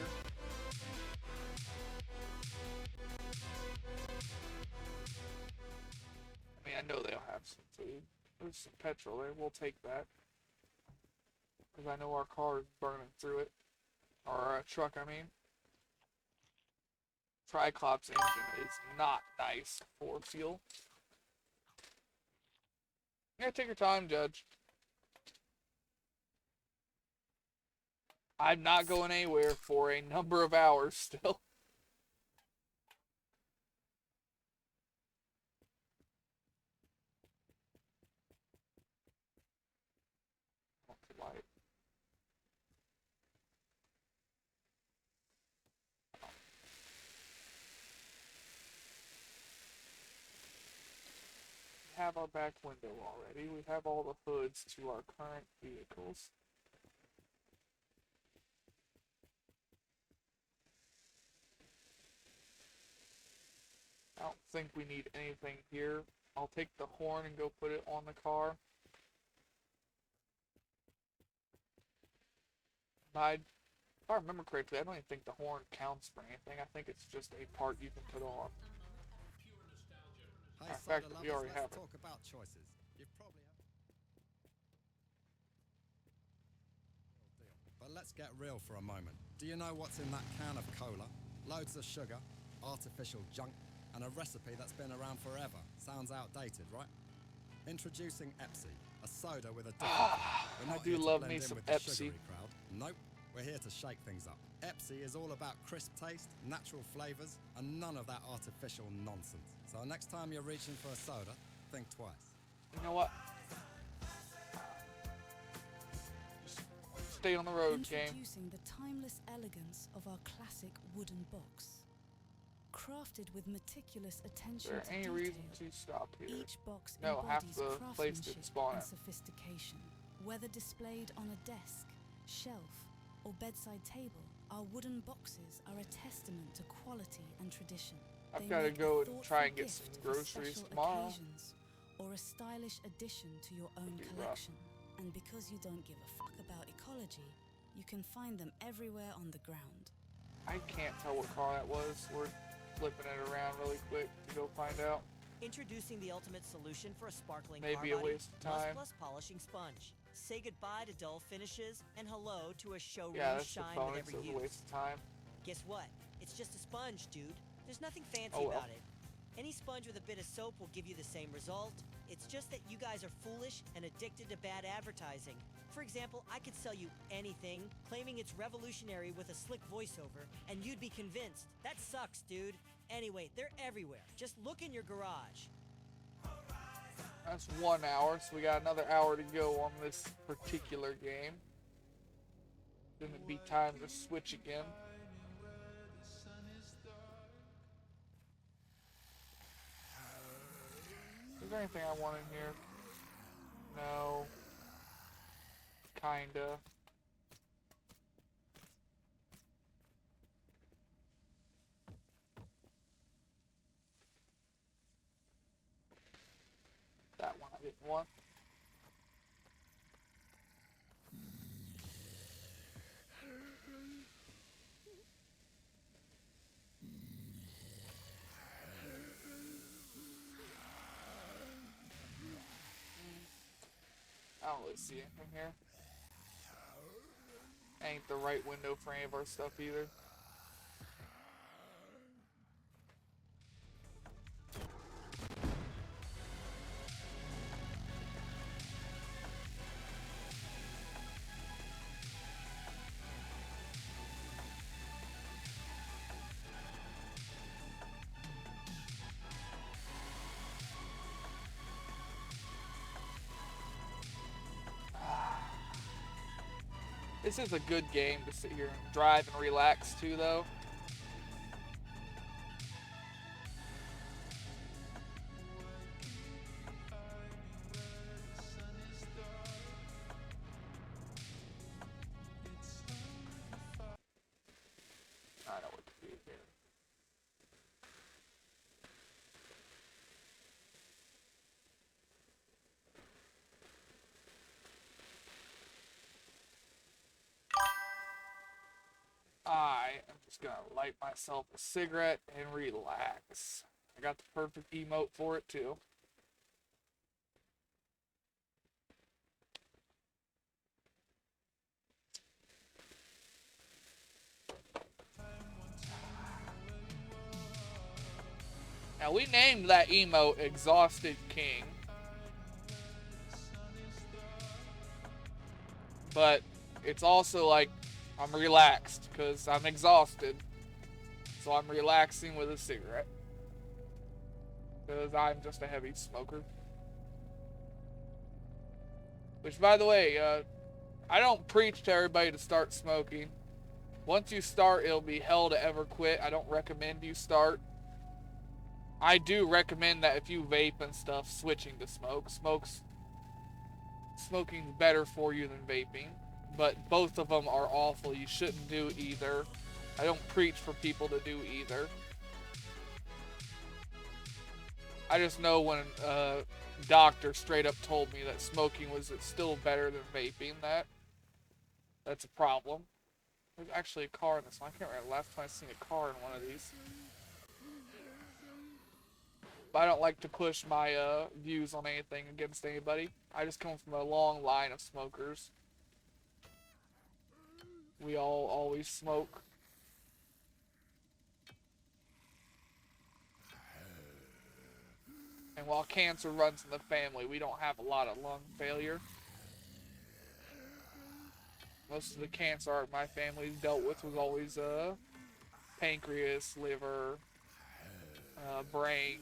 I mean, I know they'll have some food. There's some petrol there. We'll take that. Because I know our car is burning through it. Or our truck, I mean. Triclops engine is not nice for fuel. Yeah, take your time, Judge. I'm not going anywhere for a number of hours still. Light. We have our back window already. We have all the hoods to our current vehicles. I don't think we need anything here. I'll take the horn and go put it on the car. If I remember correctly, I don't even think the horn counts for anything. I think it's just a part you can put on. Hey, In fact, we already have it. Talk about choices. You've probably But let's get real for a moment. Do you know what's in that can of cola? Loads of sugar, artificial junk, and a recipe that's been around forever. Sounds outdated, right? Introducing Epsi, a soda with a different We're not I do here to love blend me in some with the Epsi. sugary crowd. Nope, we're here to shake things up. Epsi is all about crisp taste, natural flavors, and none of that artificial nonsense. So next time you're reaching for a soda, think twice. You know what? Just stay on the road, game. Introducing the timeless elegance of our classic wooden box. Crafted with meticulous attention Is there to any detail, reason to stop here? each box No, half embodies the place craftsmanship didn't spawn and it. sophistication. Whether displayed on a desk, shelf, or bedside table, our wooden boxes are a testament to quality and tradition. I've They got to make a go and thoughtful try and get gift some for groceries special tomorrow. occasions, or a stylish addition to your own Pretty rough. collection. And because you don't give a fuck about ecology, you can find them everywhere on the ground. I can't tell what car that was. We're flipping it around really quick to go find out. Introducing the ultimate solution for a sparkling Maybe car a body, waste of time. Plus polishing sponge. Say goodbye to dull finishes and hello to a showroom Yeah, that's the shine with bonus. every It was a use. waste of time. Guess what? It's just a sponge, dude. There's nothing fancy Oh, well. about it. Any sponge with a bit of soap will give you the same result. It's just that you guys are foolish and addicted to bad advertising. For example, I could sell you anything, claiming it's revolutionary with a slick voiceover, and you'd be convinced. That sucks, dude. Anyway, they're everywhere. Just look in your garage. That's 1 hour, so we got another hour to go on this particular game. Then it'd be time to switch again. Is there anything I want in here? No. Kinda. That one I didn't want. I don't really see anything here. Ain't the right window for any of our stuff either. This is a good game to sit here and drive and relax to, though. I know what to do here. I am just gonna light myself a cigarette and relax. I got the perfect emote for it too. Now we named that emote Exhausted King. But it's also like I'm relaxed because I'm exhausted. So I'm relaxing with a cigarette. Because I'm just a heavy smoker. Which, by the way, I don't preach to everybody to start smoking. Once you start, it'll be hell to ever quit. I don't recommend you start. I do recommend that if you vape and stuff, switching to smoke. Smoking's better for you than vaping. But both of them are awful. You shouldn't do either. I don't preach for people to do either. I just know when a doctor straight up told me that smoking was still better than vaping, that's a problem. There's actually a car in this one. I can't remember the last time I seen a car in one of these. But I don't like to push my views on anything against anybody. I just come from a long line of smokers. We all always smoke. And while cancer runs in the family, we don't have a lot of lung failure. Most of the cancer my family's dealt with was always pancreas, liver, brain.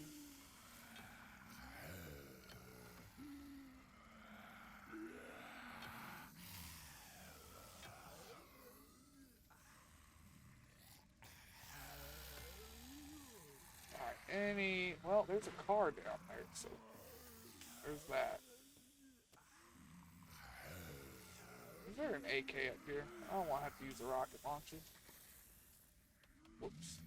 Alright, well, there's a car down there, so there's that. Is there an AK up here? I don't want to have to use a rocket launcher. Whoops.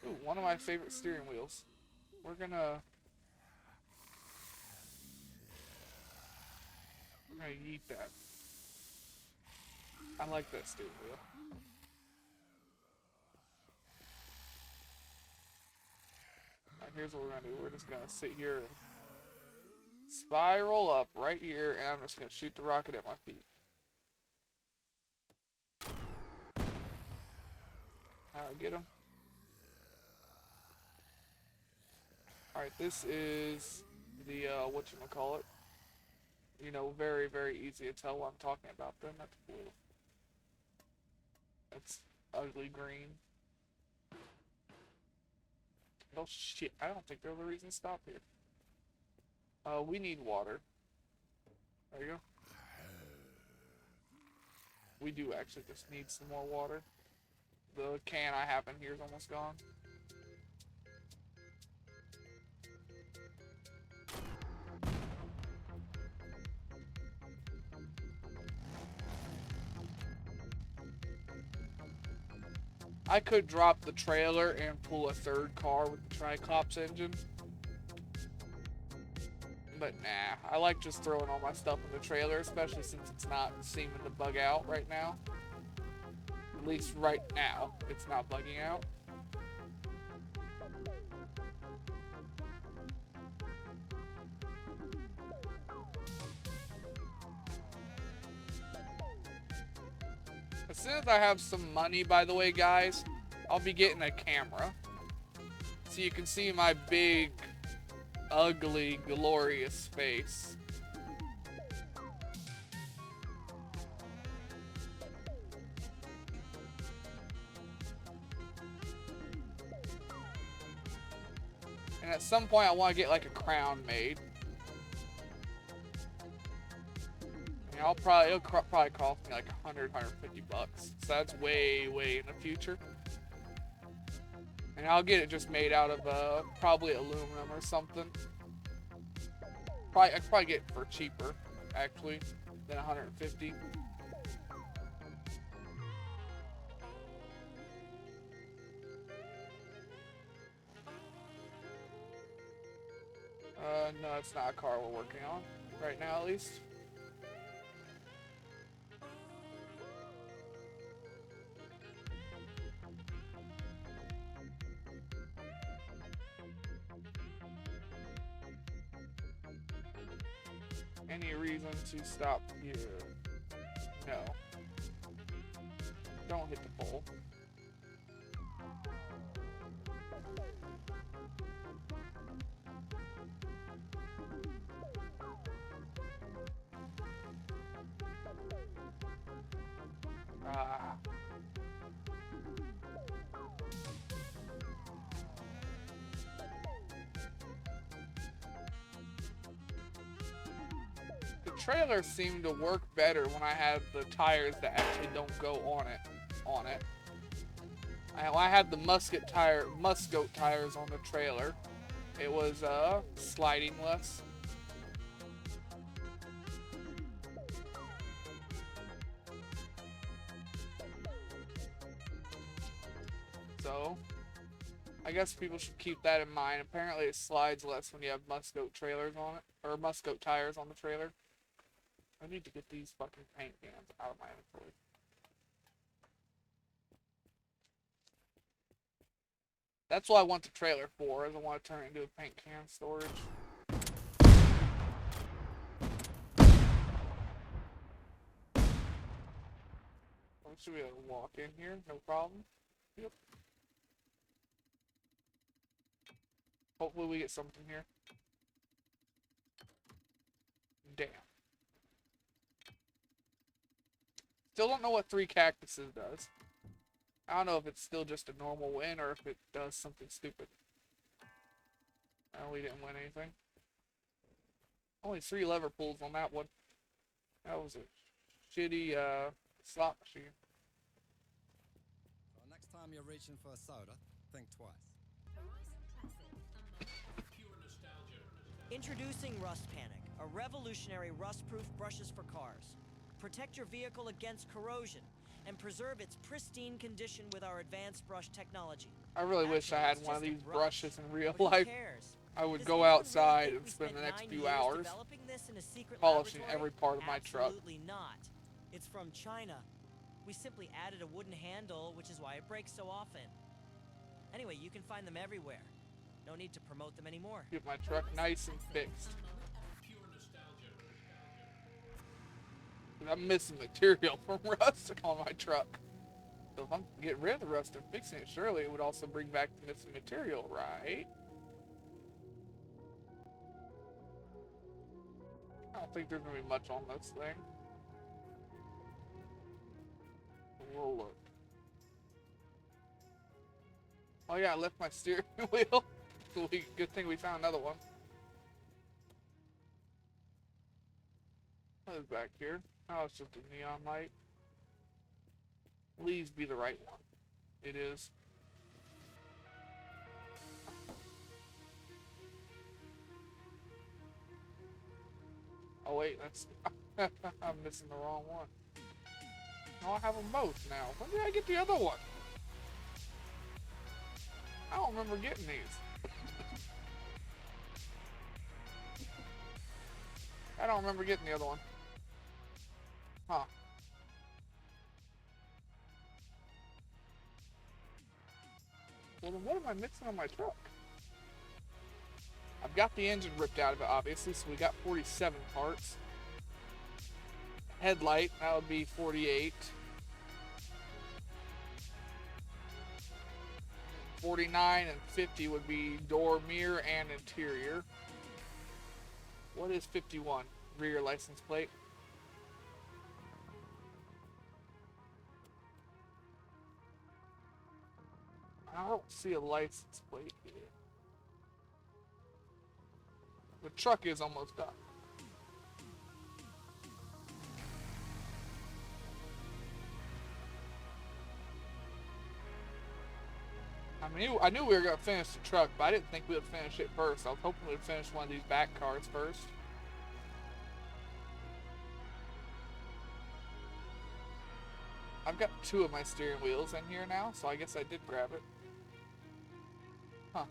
Ooh, one of my favorite steering wheels. We're gonna yeet that. I like that steering wheel. Alright, here's what we're gonna do. We're just gonna sit here and spiral up right here, and I'm just gonna shoot the rocket at my feet. Alright, get him. Alright, this is the whatchamacallit. You know, very, very easy to tell what I'm talking about then. That's cool. That's ugly green. Oh shit, I don't think there's a reason to stop here. We need water. There you go. We do actually just need some more water. The can I have in here is almost gone. I could drop the trailer and pull a third car with the Triclops engine. But nah, I like just throwing all my stuff in the trailer, especially since it's not seeming to bug out right now. At least right now, it's not bugging out. As soon as I have some money, by the way, guys, I'll be getting a camera. So you can see my big, ugly, glorious face. And at some point I want to get like a crown made. And it'll probably cost me like 100, 150 bucks. So that's way, way in the future. And I'll get it just made out of probably aluminum or something. I could probably get it for cheaper, actually, than 150. No, it's not a car we're working on right now, at least. Any reason to stop here? No. Don't hit the pole. Ah. The trailer seemed to work better when I had the tires that actually don't go on it. I had the Muscoat tires on the trailer. It was sliding less. So, I guess people should keep that in mind. Apparently it slides less when you have Muscoat trailers on it, or Muscoat tires on the trailer. I need to get these fucking paint cans out of my inventory. That's what I want the trailer for, is I want to turn it into a paint can storage. We should be able to walk in here, no problem. Yep. Hopefully we get something here. Damn. Still don't know what 3 cactuses does. I don't know if it's still just a normal win or if it does something stupid. Oh, we didn't win anything. Only 3 lever pulls on that one. That was a shitty slot machine. Well, next time you're reaching for a soda, think twice. Introducing Rust Panic, a revolutionary rust-proof brushes for cars. Protect your vehicle against corrosion and preserve its pristine condition with our advanced brush technology. I really wish I had one of these brushes in real life. I would Does go anyone outside really think and we spend the spent next 9 few years hours developing this in a secret polishing laboratory? every part of my truck. Absolutely not. It's from China. We simply added a wooden handle, which is why it breaks so often. Anyway, you can find them everywhere. No need to promote them anymore. Get my truck nice and fixed. I'm missing material from rust on my truck. So if I'm getting rid of the rust and fixing it, surely it would also bring back the missing material, right? don't think there's gonna be much on this thing. We'll look. Oh yeah, I left my steering wheel. Good thing we found another one. What is back here? Oh, it's just a neon light. Please be the right one. It is. Oh wait, that's... I'm missing the wrong one. No, I have them both now. When did I get the other one? I don't remember getting these. I don't remember getting the other one. Huh. Well, then what am I missing on my truck? I've got the engine ripped out of it, obviously, so we got 47 parts. Headlight, that would be 48. 49 and 50 would be door, mirror, and interior. What is 51? Rear license plate. I don't see a license plate here. The truck is almost done. I knew we were going to finish the truck, but I didn't think we would finish it first. I was hoping we would finish one of these back cars first. I've got 2 of my steering wheels in here now, so I guess I did grab it. Huh.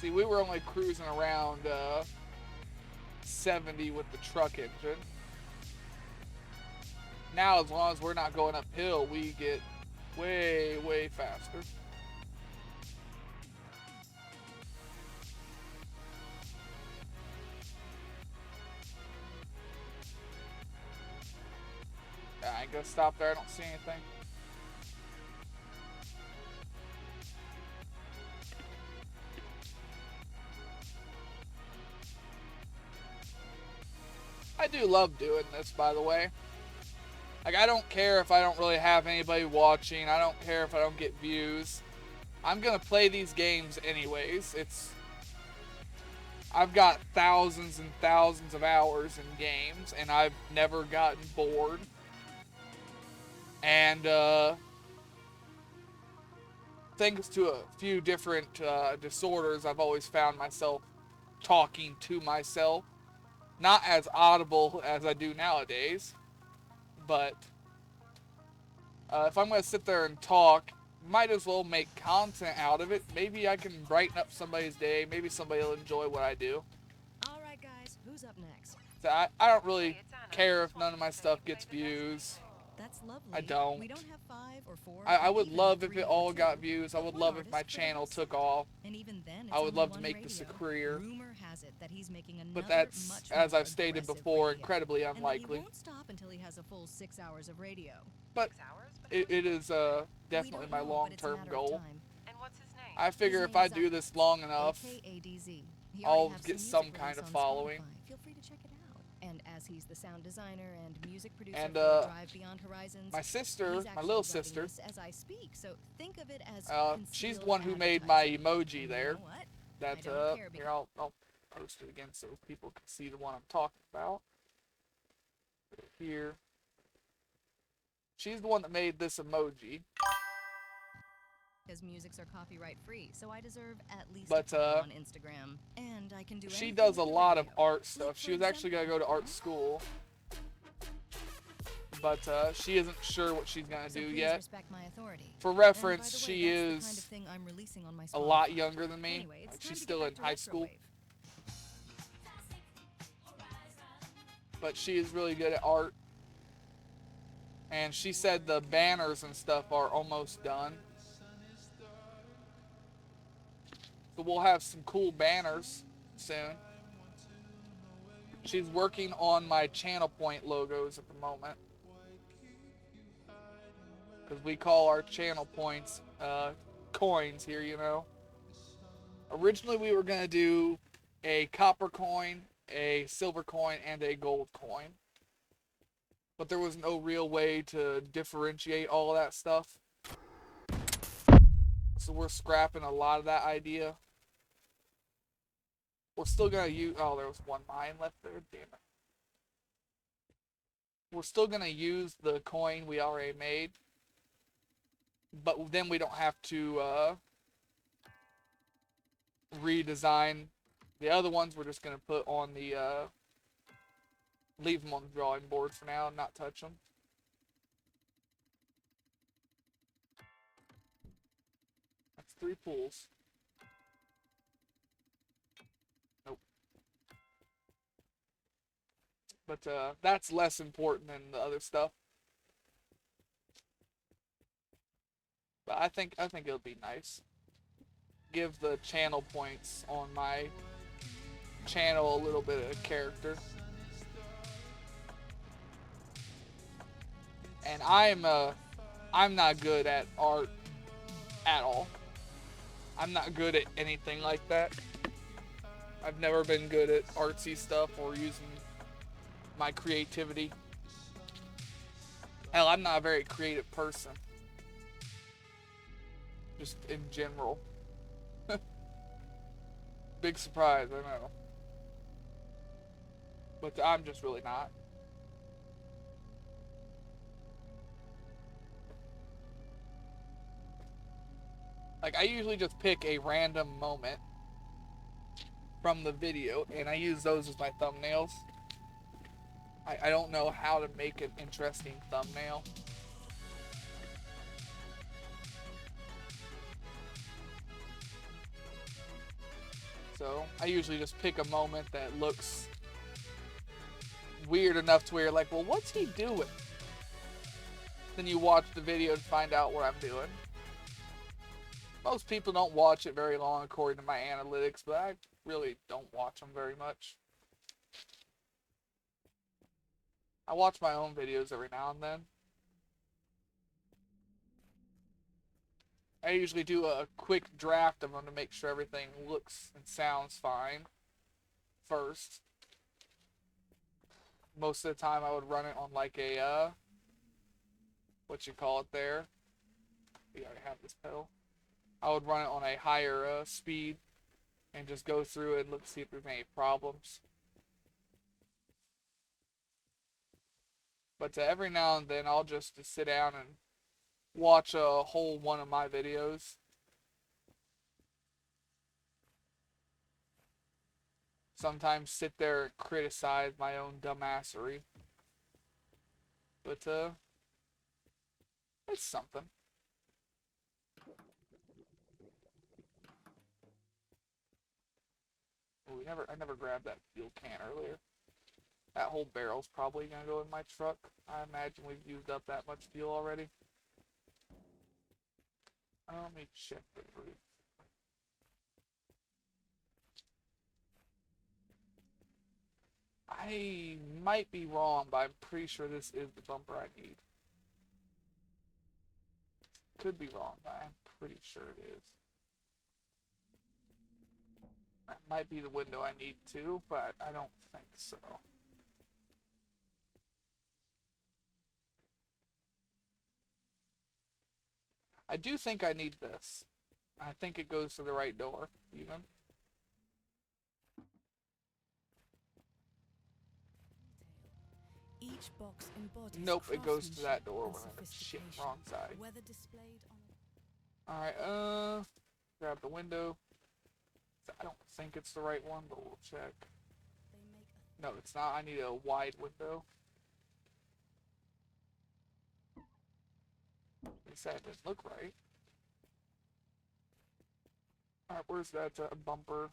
See, we were only cruising around 70 with the truck engine. Now, as long as we're not going uphill, we get way, way faster. I ain't gonna stop there, I don't see anything. I do love doing this, by the way. Like, I don't care if I don't really have anybody watching. I don't care if I don't get views. I'm gonna play these games anyways. I've got thousands and thousands of hours in games, and I've never gotten bored. And, thanks to a few different disorders, I've always found myself talking to myself. Not as audible as I do nowadays, but if I'm going to sit there and talk, might as well make content out of it. Maybe I can brighten up somebody's day. Maybe somebody will enjoy what I do. All right, guys, who's up next? So I don't really care if none of my stuff gets views. That's lovely. I don't. We don't have 5 or 4. I would even love if 3 it or all 2. got views. I But would one love if my artist could channel have took 6. off. And even then, it's I would only love to one make this a radio. career. Rumor has it that he's making another But that's, much as more I've stated aggressive before, radio. incredibly And that unlikely. he won't stop until he has a full 6 hours of radio. But it is definitely my long-term goal. And what's his name? I figure His if I name is do this long enough, AKADZ. He I'll already has get music some released kind of on following. Spotify. Feel free to check it out. And as he's the sound designer and music producer And, for Drive Beyond Horizons, my sister, he's my actually little writing sister, this as I speak. So think of it as she's the concealed one who made my advertising. emoji And there. You know what? That, I don't care here, I'll post it again so people can see the one I'm talking about. Here. She's the one that made this emoji. Because musics are copyright free, so I deserve at least But, a follow on Instagram. And I can do She anything does a with the lot of radio. art Like, stuff. for She was actually going to go to art school. But she isn't sure what she's going to So do please yet. respect my authority. For And by reference, the way, she that's the kind of is thing I'm releasing on my a lot Spotify. younger than me. Anyway, it's Like, time she's to still get in back to high school. Retrowave. But she is really good at art. And she said the banners and stuff are almost done. So we'll have some cool banners soon. She's working on my channel point logos at the moment. because we call our channel points coins here, you know. Originally, we were going to do a copper coin, a silver coin, and a gold coin. But there was no real way to differentiate all of that stuff. So we're scrapping a lot of that idea. We're still going to use... Oh, there was one mine left there. Damn it. We're still going to use the coin we already made. But then we don't have to redesign the other ones. We're just going to put on the... leave them on the drawing board for now and not touch them. That's 3 pools. Nope. But that's less important than the other stuff. But I think it'll be nice. Give the channel points on my channel a little bit of character. And I'm not good at art at all. I'm not good at anything like that. I've never been good at artsy stuff or using my creativity. Hell, I'm not a very creative person. Just in general. Big surprise, I know. But I'm just really not. Like, I usually just pick a random moment from the video, and I use those as my thumbnails. I don't know how to make an interesting thumbnail. So, I usually just pick a moment that looks weird enough to where you're like, well, what's he doing? Then you watch the video to find out what I'm doing. Most people don't watch it very long according to my analytics, but I really don't watch them very much. I watch my own videos every now and then. I usually do a quick draft of them to make sure everything looks and sounds fine first. Most of the time I would run it on like a, what you call it there? We already have this pedal. I would run it on a higher speed and just go through it and look to see if there's any problems. But every now and then I'll just sit down and watch a whole one of my videos. Sometimes sit there and criticize my own dumbassery. But it's something. Oh, I never grabbed that fuel can earlier. That whole barrel's probably gonna go in my truck. I imagine we've used up that much fuel already. Let me check the roof. I might be wrong, but I'm pretty sure this is the bumper I need. Could be wrong, but I'm pretty sure it is. That might be the window I need too, but I don't think so. I do think I need this. I think it goes to the right door, even. Each box embodies Nope, it goes to that door. craftsmanship Shit, and wrong side. whether displayed on Alright, grab the window. I don't think it's the right one, but we'll check. they make a No, it's not. I need a wide window. They said it didn't look right. Alright, where's that bumper?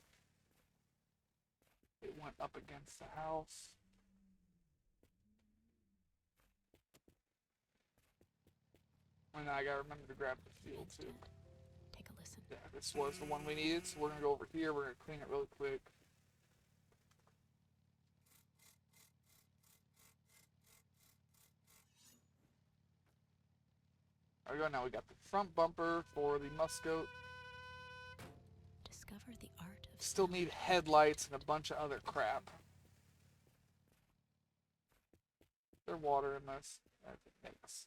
It went up against the house. And I gotta remember to grab the fuel too. Take a listen. Yeah, this was the one we needed, so we're gonna go over here, we're gonna clean it really quick. There we go. Now we got the front bumper for the Muscoat. Discover the art of Still need headlights and a bunch of other crap. There's water in this. That's a mix.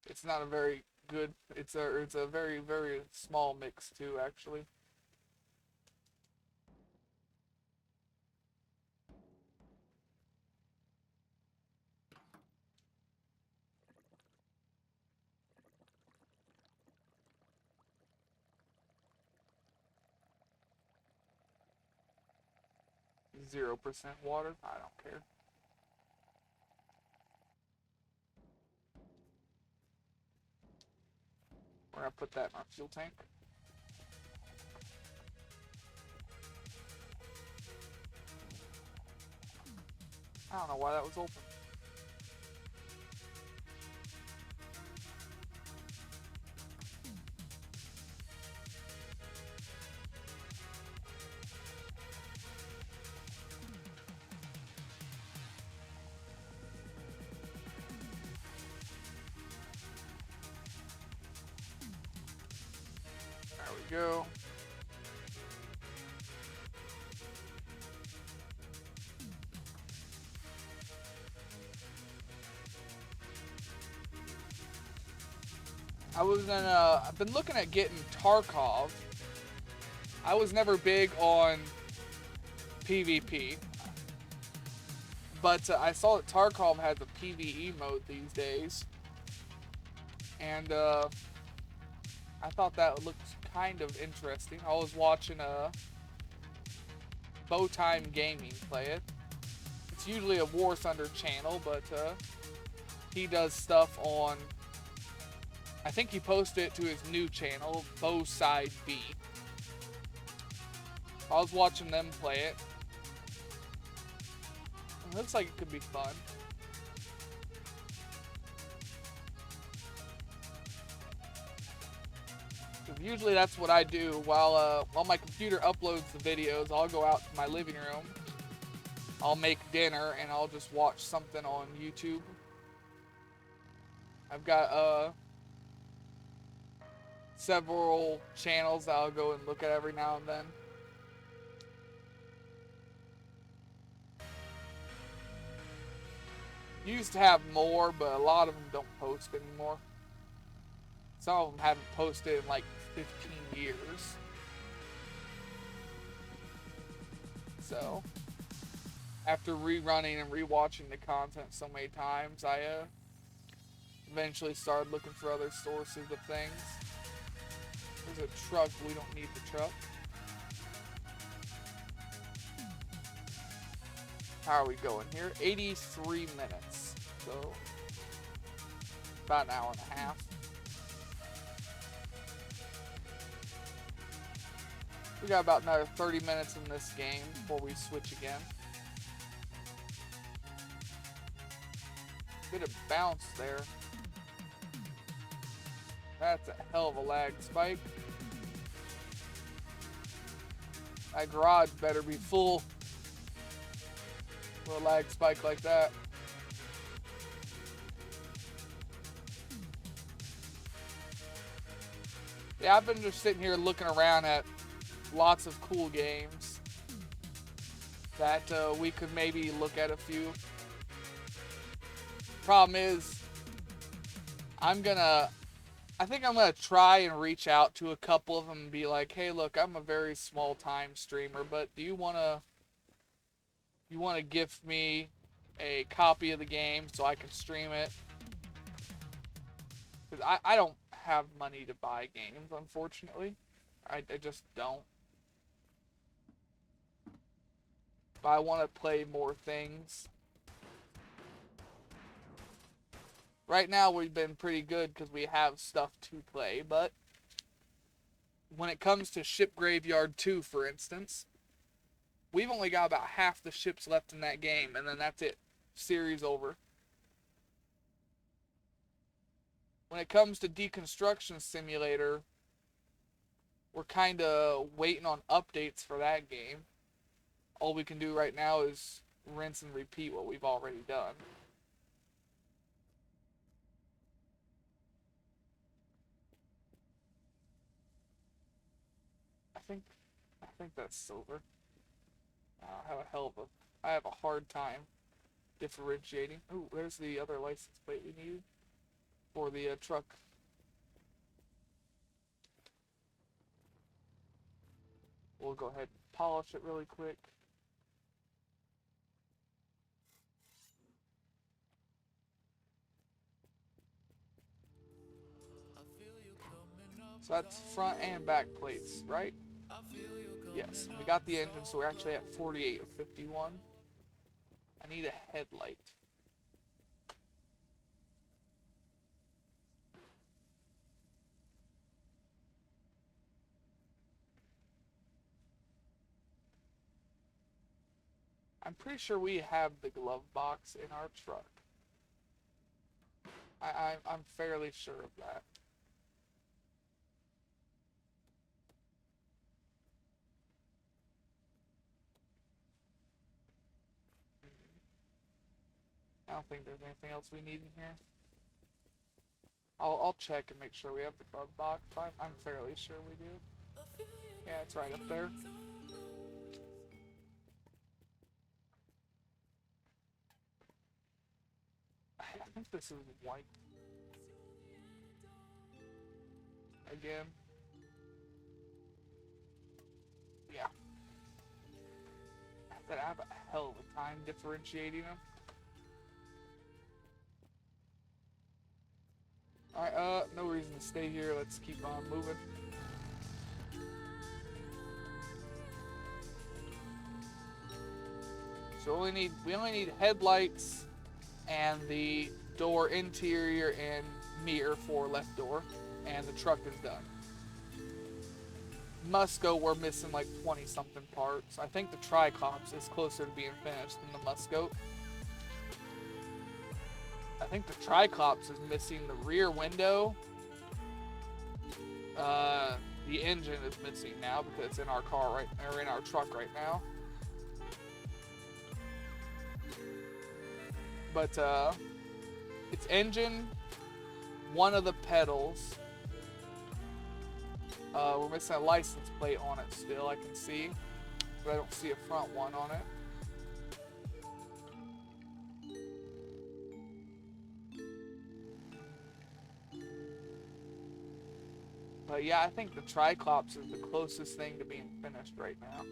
It's not a very good. It's a very, very small mix too, actually. %0 water. I don't care. We're gonna put that in our fuel tank. I don't know why that was open. There we go. I've been looking at getting Tarkov. I was never big on PvP, but I saw that Tarkov has a PvE mode these days, and I thought that looked kind of interesting. I was watching Bowtime Gaming play it. It's usually a War Thunder channel, but he does stuff on. I think he posted it to his new channel, Bowside B. I was watching them play it. It looks like it could be fun. Usually that's what I do while my computer uploads the videos. I'll go out to my living room. I'll make dinner and I'll just watch something on YouTube. I've got several channels that I'll go and look at every now and then. Used to have more, but a lot of them don't post anymore. Some of them haven't posted in like 15 years. So, after rerunning and rewatching the content so many times, I eventually started looking for other sources of things. There's a truck, we don't need the truck. How are we going here? 83 minutes. So, about an hour and a half. We got about another 30 minutes in this game before we switch again. Bit of bounce there. That's a hell of a lag spike. That garage better be full with a lag spike like that. Yeah, I've been just sitting here looking around at lots of cool games that we could maybe look at a few. Problem is, I think I'm gonna try and reach out to a couple of them and be like, hey, look, I'm a very small time streamer, but do you wanna gift me a copy of the game so I can stream it? Because I don't have money to buy games, unfortunately. I just don't. But I want to play more things. Right now we've been pretty good because we have stuff to play, but when it comes to Ship Graveyard 2, for instance, we've only got about half the ships left in that game, and then that's it. Series over. When it comes to Deconstruction Simulator, we're kind of waiting on updates for that game. All we can do right now is rinse and repeat what we've already done. I think that's silver. I have a hell of a, I have a hard time differentiating. Ooh, there's the other license plate we need for the truck. We'll go ahead and polish it really quick. So that's front and back plates, right? Yes. We got the engine, so we're actually at 48 of 51. I need a headlight. I'm pretty sure we have the glove box in our truck. I'm fairly sure of that. I don't think there's anything else we need in here. I'll check and make sure we have the glove box. I'm fairly sure we do. Yeah, it's right up there. I think this is white. Again. Yeah. I have a hell of a time differentiating them. Alright, no reason to stay here. Let's keep on moving. So we only need headlights and the door interior and mirror for left door, and the truck is done. Musco, we're missing like 20 something parts. I think the Triclops is closer to being finished than the Musco. I think the Triclops is missing the rear window. The engine is missing now because it's in our car or in our truck right now. But it's engine, one of the pedals. We're missing a license plate on it still, I can see. But I don't see a front one on it. But yeah, I think the Triclops is the closest thing to being finished right now.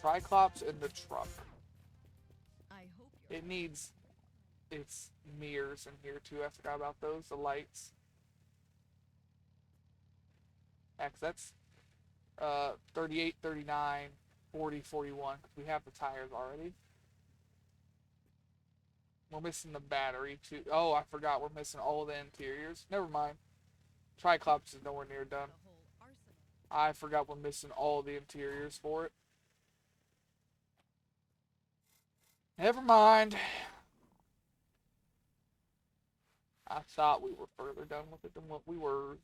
Triclops in the truck. I hope you're It needs its mirrors in here too. I forgot about those, the lights. Yeah, 'cause that's 38, 39, 40, 41. 'Cause we have the tires already. We're missing the battery too. Oh, I forgot we're missing all the interiors. Never mind. Triclops is nowhere near done. the whole arsenal. I forgot we're missing all the interiors for it. Never mind. I thought we were further done with it than what we were.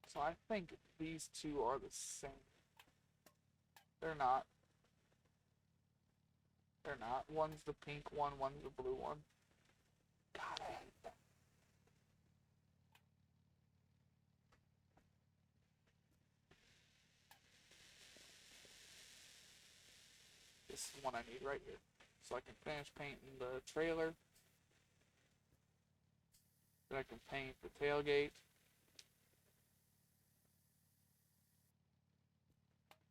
So I think these two are the same. They're not. They're not. One's the pink one, one's the blue one. God, I hate that. This is the one I need right here. So I can finish painting the trailer. Then I can paint the tailgate.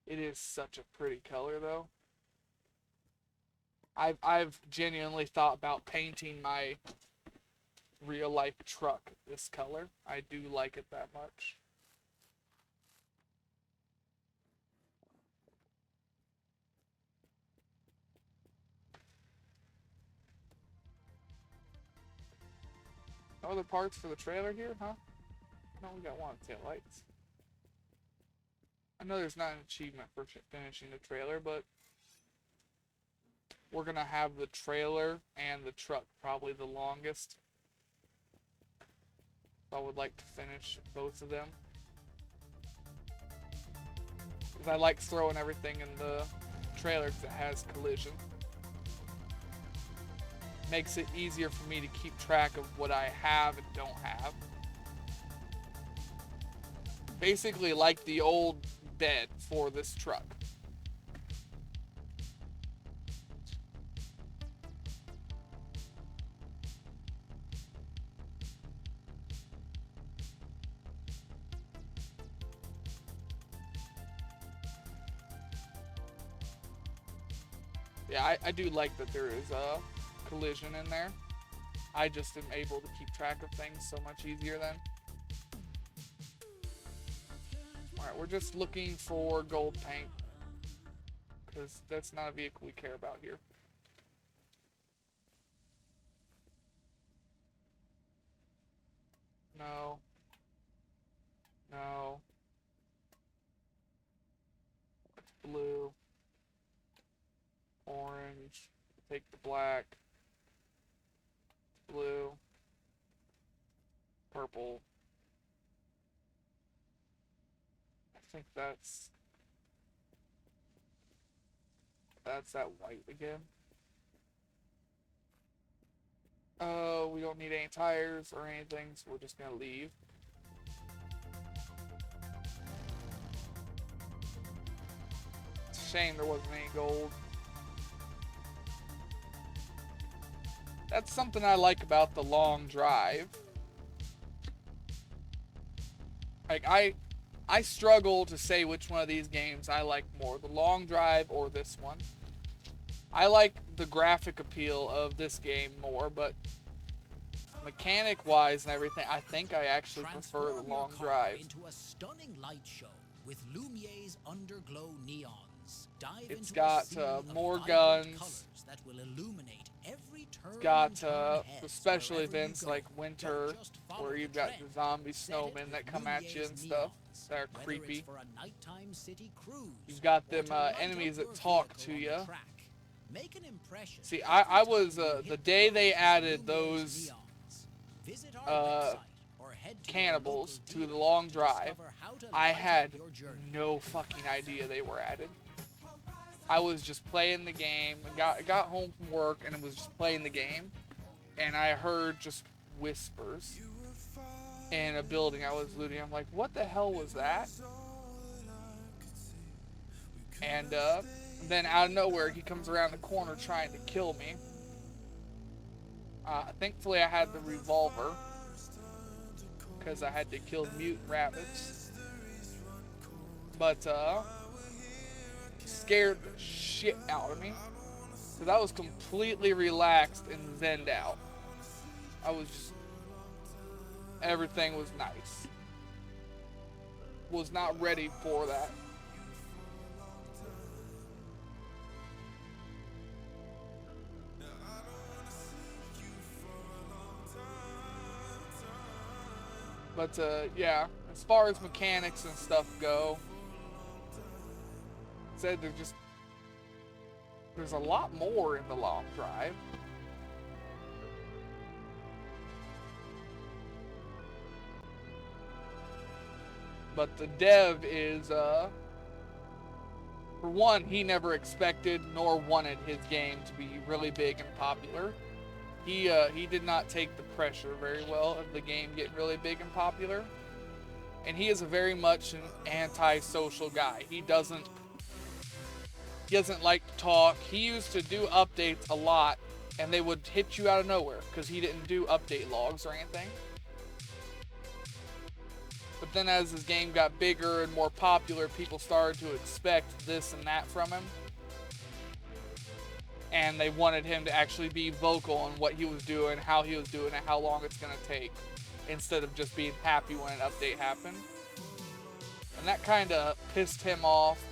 It is such a pretty color though. I've genuinely thought about painting my real life truck this color. I do like it that much. No other parts for the trailer here, huh? No, we got one tail lights. I know there's not an achievement for finishing the trailer, but we're gonna have the trailer and the truck probably the longest. So I would like to finish both of them. Because I like throwing everything in the trailer because it has collision. Makes it easier for me to keep track of what I have and don't have. Basically like the old bed for this truck. Yeah, I do like that there is a collision in there. I just am able to keep track of things so much easier then. Alright, we're just looking for gold paint. Because that's not a vehicle we care about here. No. No. Blue. Orange. Take the black. Blue. Purple. I think that's that white again. We don't need any tires or anything, so we're just gonna leave. It's a shame there wasn't any gold. That's something I like about the long drive. Like, I struggle to say which one of these games I like more, the long drive or this one. I like the graphic appeal of this game more, but mechanic-wise and everything, I think I actually prefer the long drive. Into a stunning light show with Lumier's underglow neons. Dive It's into got a scene of more vibrant guns. colors that will illuminate every turn It's got and turn heads the special wherever you events go. like Don't winter, just follow where the you've got trend. the zombie Set it snowmen that with come at you and Lumier's stuff. neons. That are Whether creepy. it's for a nighttime city cruise You've got or them to light enemies up that your talk vehicle to on the you. track. Make an impression See, every I was time you the hit day road they with added Lumier's those neons. Visit our website or head to your cannibals local to the dealer long to drive. discover how to I light had up your journey. no fucking idea they were added. I was just playing the game, got home from work and was just playing the game, and I heard just whispers in a building I was looting. I'm like, what the hell was that? And then out of nowhere, he comes around the corner trying to kill me. Thankfully, I had the revolver because I had to kill mutant rabbits. But scared the shit out of me because I was completely relaxed and zenned out. I was just, everything was nice. Was not ready for that. But yeah, as far as mechanics and stuff go, said there's a lot more in the long drive. But the dev is, for one, he never expected nor wanted his game to be really big and popular. He did not take the pressure very well of the game getting really big and popular. And he is a very much an anti-social guy. He doesn't like to talk. He used to do updates a lot, and they would hit you out of nowhere because he didn't do update logs or anything. But then as his game got bigger and more popular, people started to expect this and that from him. And they wanted him to actually be vocal on what he was doing, how he was doing it, how long it's going to take, instead of just being happy when an update happened. And that kind of pissed him off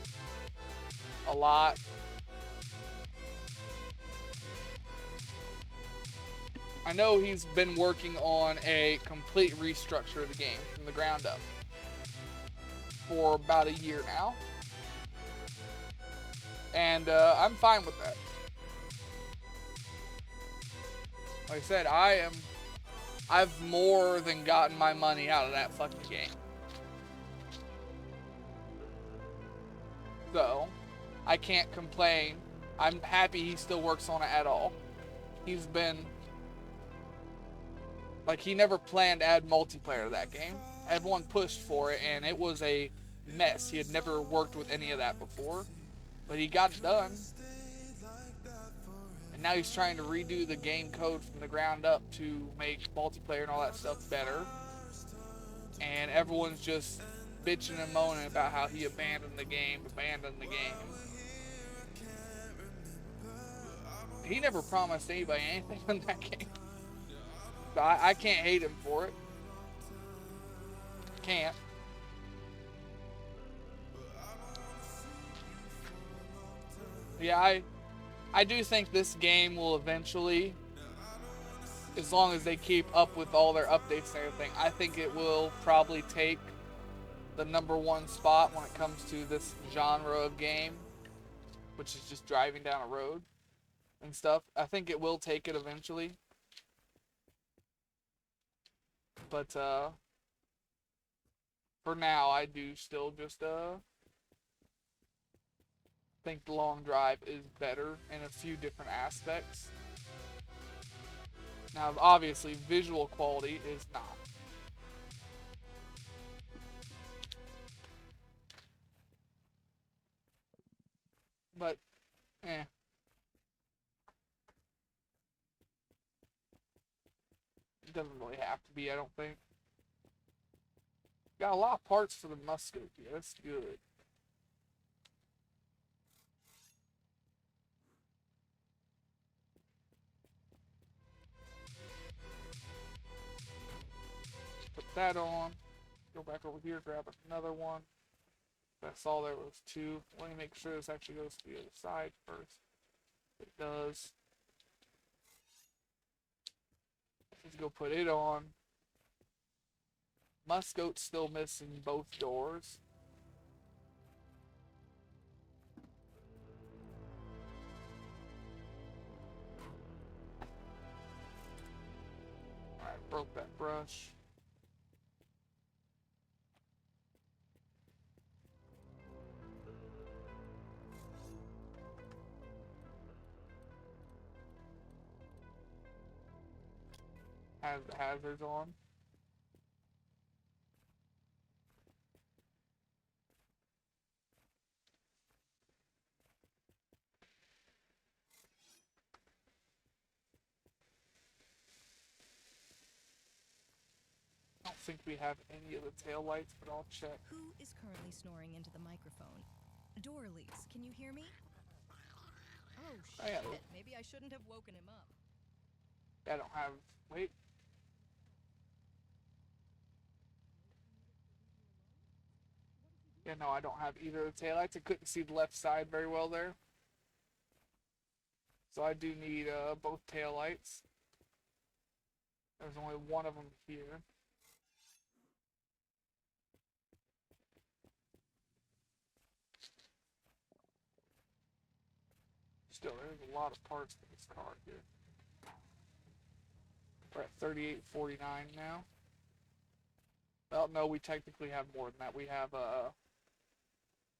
a lot. I know he's been working on a complete restructure of the game from the ground up for about a year now. And I'm fine with that. Like I said, I've more than gotten my money out of that fucking game. So, I can't complain. I'm happy he still works on it at all. He's been like, he never planned to add multiplayer to that game. Everyone pushed for it, and it was a mess. He had never worked with any of that before, but he got it done. And now he's trying to redo the game code from the ground up to make multiplayer and all that stuff better. And everyone's just bitching and moaning about how he abandoned the game. He never promised anybody anything in that game. So I can't hate him for it. Can't. Yeah, I do think this game will eventually, as long as they keep up with all their updates and everything, I think it will probably take the #1 spot when it comes to this genre of game, which is just driving down a road and stuff. I think it will take it eventually. But for now, I do still just think the long drive is better in a few different aspects. Now, obviously, visual quality is not. But, eh. It doesn't really have to be, I don't think. Got a lot of parts for the Musket here. That's good. Put that on. Go back over here, grab another one. That's all there was two. Let me make sure this actually goes to the other side first. It does. Let's go put it on. Muscoat's still missing both doors. Alright, broke that brush. Has the hazards on. I don't think we have any of the tail lights, but I'll check. Who is currently snoring into the microphone? Dorleys, can you hear me? Oh, shit. yeah. Maybe I shouldn't have woken him up. I don't have... Wait. Yeah, no, I don't have either of the taillights. I couldn't see the left side very well there. So I do need both taillights. There's only one of them here. Still, there's a lot of parts for this car here. We're at 3849 now. Well, no, we technically have more than that. We have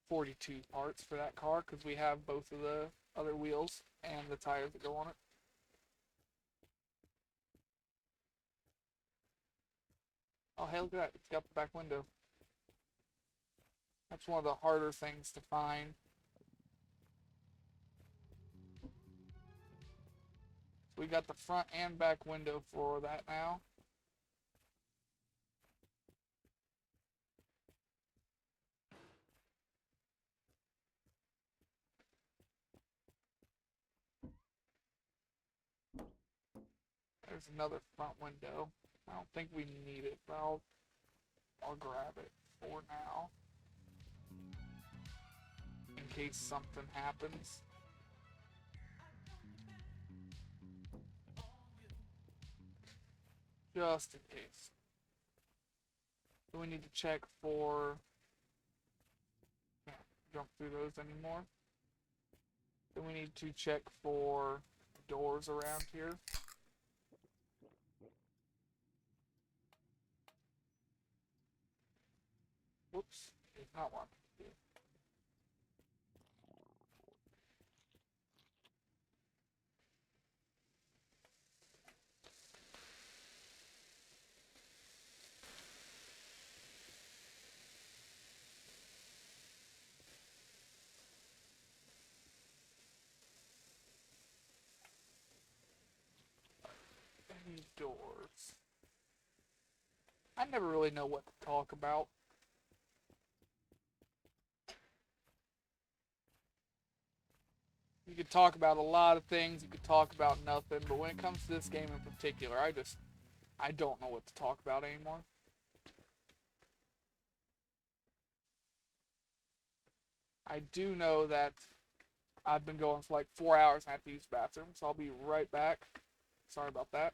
42 parts for that car because we have both of the other wheels and the tires that go on it. Oh, hey, look at that. It's got the back window. That's one of the harder things to find. We got the front and back window for that now. There's another front window. I don't think we need it, but I'll grab it for now. In case something happens. Just in case. So we need to check for... Can't jump through those anymore. Then we need to check for doors around here. Whoops, it's not one. these doors. I never really know what to talk about. You could talk about a lot of things, you could talk about nothing, but when it comes to this game in particular, I don't know what to talk about anymore. I do know that I've been going for like 4 hours and I have to use the bathroom, so I'll be right back. Sorry about that.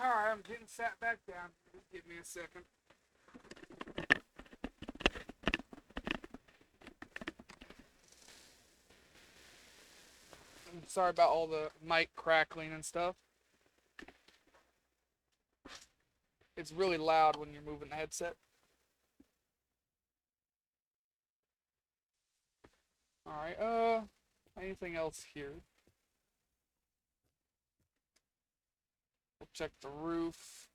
Alright, I'm getting sat back down. Just give me a second. I'm sorry about all the mic crackling and stuff. It's really loud when you're moving the headset. Alright, anything else here? We'll check the roof.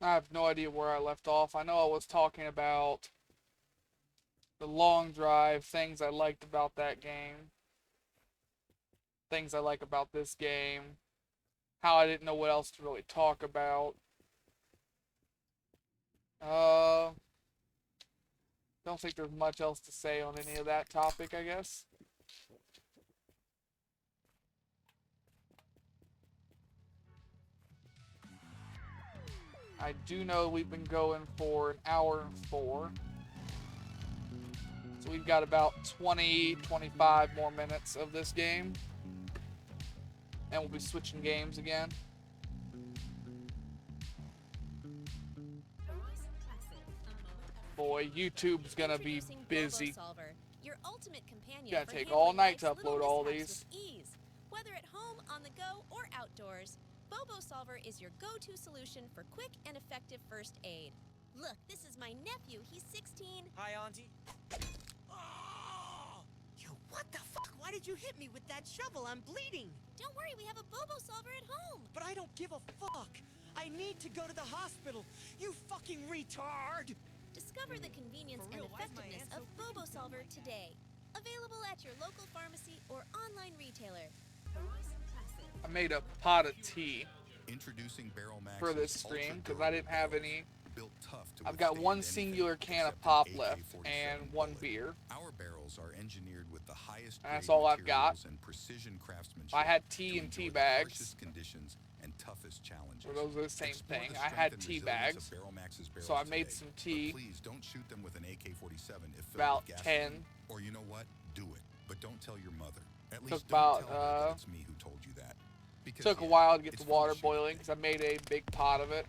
I have no idea where I left off. I know I was talking about the long drive, things I liked about that game, things I like about this game, how I didn't know what else to really talk about. Don't think there's much else to say on any of that topic, I guess. I do know we've been going for an hour and 4. So we've got about 20, 25 more minutes of this game. And we'll be switching games again. Boy, YouTube's gonna be busy. Your ultimate companion Gonna for take handling all night to life's little upload all mishaps these. with ease. Whether at home, on the go, or outdoors, Bobo Solver is your go-to solution for quick and effective first aid. Look, this is my nephew. He's 16. Hi, Auntie. Oh! You, what the fuck? Why did you hit me with that shovel? I'm bleeding. Don't worry, we have a Bobo Solver at home. But I don't give a fuck. I need to go to the hospital. You fucking retard! Discover the convenience and effectiveness of Bobo Solver today. Available at your local pharmacy or online retailer. I made a pot of tea Introducing Barrel for this Max's stream because ultra I didn't have durable any. built tough to I've got withstand one anything singular can of except pop an left AK-47 and one bullet. beer. Our barrels are engineered with the highest That's grade all I've got. materials and precision craftsmanship I had to tea in endure tea the bags. harshest conditions and toughest challenges. Well, those are the same Explore thing. the I strength had and tea resilience bags. of Barrel Max's barrels So I made today. some But tea. please don't shoot them with an AK-47 if filled About with 10. gasoline. Or you know what? Do it. But don't tell your mother. At least Took don't about, tell her that it's me who told you that. Because, Took a yeah, while to get it's the full of water shit, boiling because I made a big pot of it.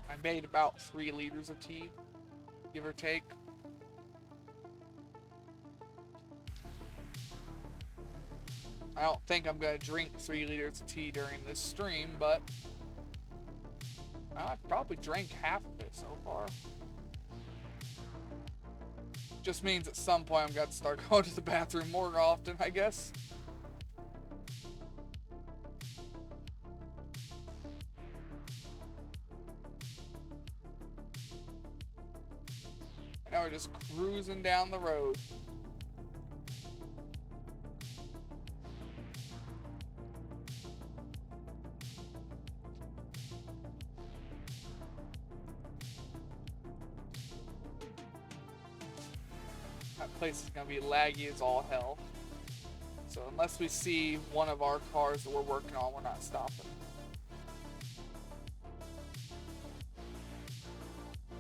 I made about 3 liters of tea, give or take. I don't think I'm going to drink 3 liters of tea during this stream, but I've probably drank half of it so far. Just means at some point I'm going to start going to the bathroom more often, I guess. we're just cruising down the road. That place is gonna be laggy as all hell. So unless we see one of our cars that we're working on, we're not stopping.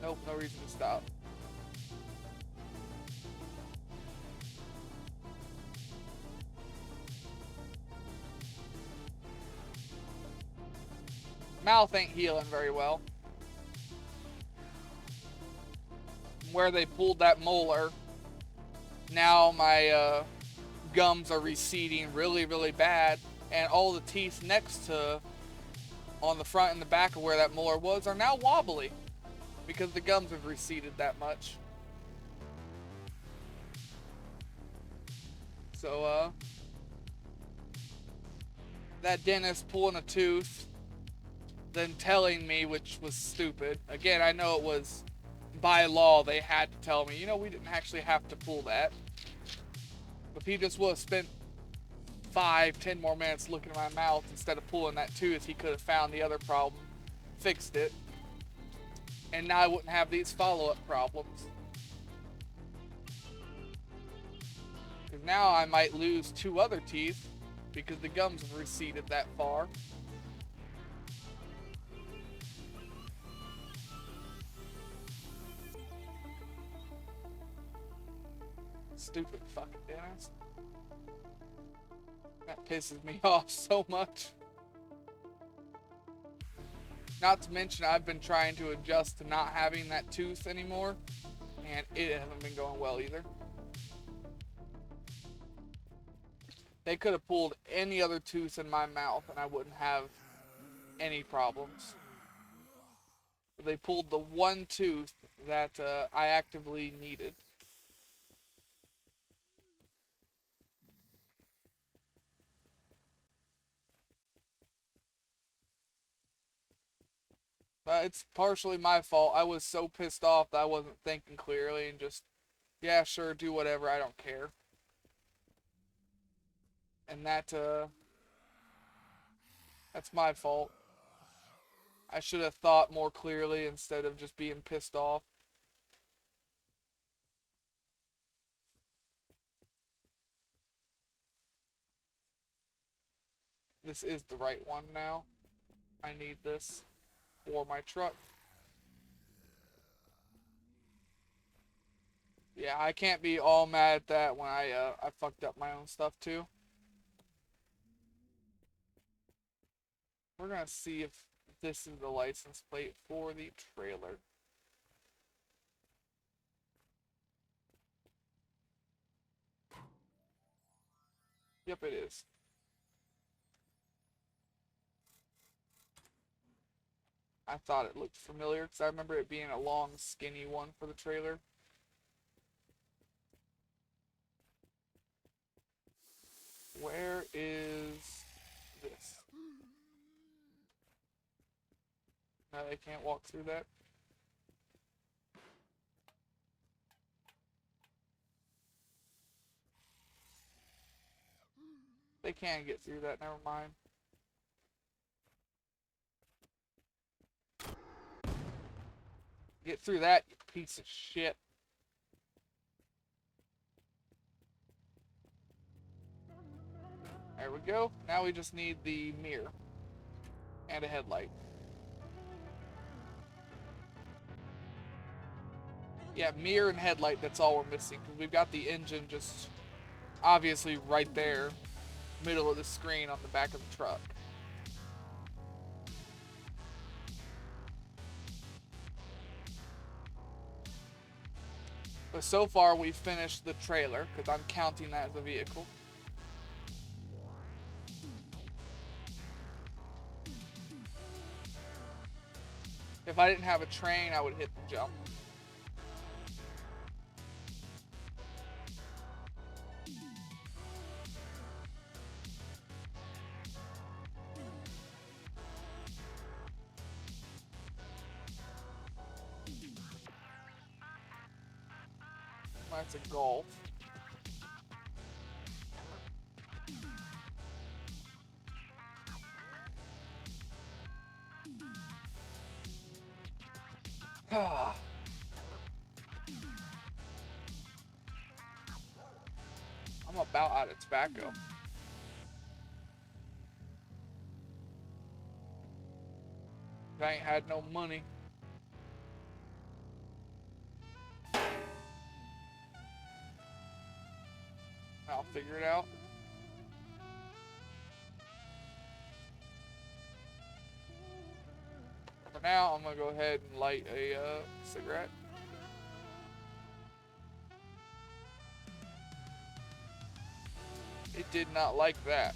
Nope, no reason to stop. Mouth ain't healing very well. Where they pulled that molar, now my gums are receding really, really bad, and all the teeth next to, on the front and the back of where that molar was, are now wobbly because the gums have receded that much. So, that dentist pulling a tooth, then telling me, which was stupid. Again, I know it was by law, they had to tell me, you know, we didn't actually have to pull that. If he just would have spent 5-10 more minutes looking at my mouth instead of pulling that tooth, he could have found the other problem, fixed it, and now I wouldn't have these follow-up problems. Because now I might lose 2 other teeth because the gums have receded that far. Stupid fucking dentist. That pisses me off so much. Not to mention, I've been trying to adjust to not having that tooth anymore, and it hasn't been going well either. They could have pulled any other tooth in my mouth and I wouldn't have any problems. They pulled the one tooth that I actively needed. But it's partially my fault. I was so pissed off that I wasn't thinking clearly and just, yeah, sure, do whatever, I don't care. And that's my fault. I should have thought more clearly instead of just being pissed off. This is the right one now. I need this for my truck. Yeah, I can't be all mad at that when I fucked up my own stuff too. We're gonna see if this is the license plate for the trailer. Yep, it is. I thought it looked familiar because I remember it being a long, skinny one for the trailer. Where is this? No, they can't walk through that. They can get through that, never mind. Get through that, you piece of shit. There we go. Now we just need the mirror and a headlight. Yeah, mirror and headlight, that's all we're missing. Because we've got the engine just obviously right there, middle of the screen on the back of the truck. But so far we've finished the trailer, because I'm counting that as a vehicle. If I didn't have a train, I would hit the jump. That's a golf. I'm about out of tobacco. I ain't had no money. I'll figure it out. For now, I'm gonna go ahead and light a cigarette. It did not like that.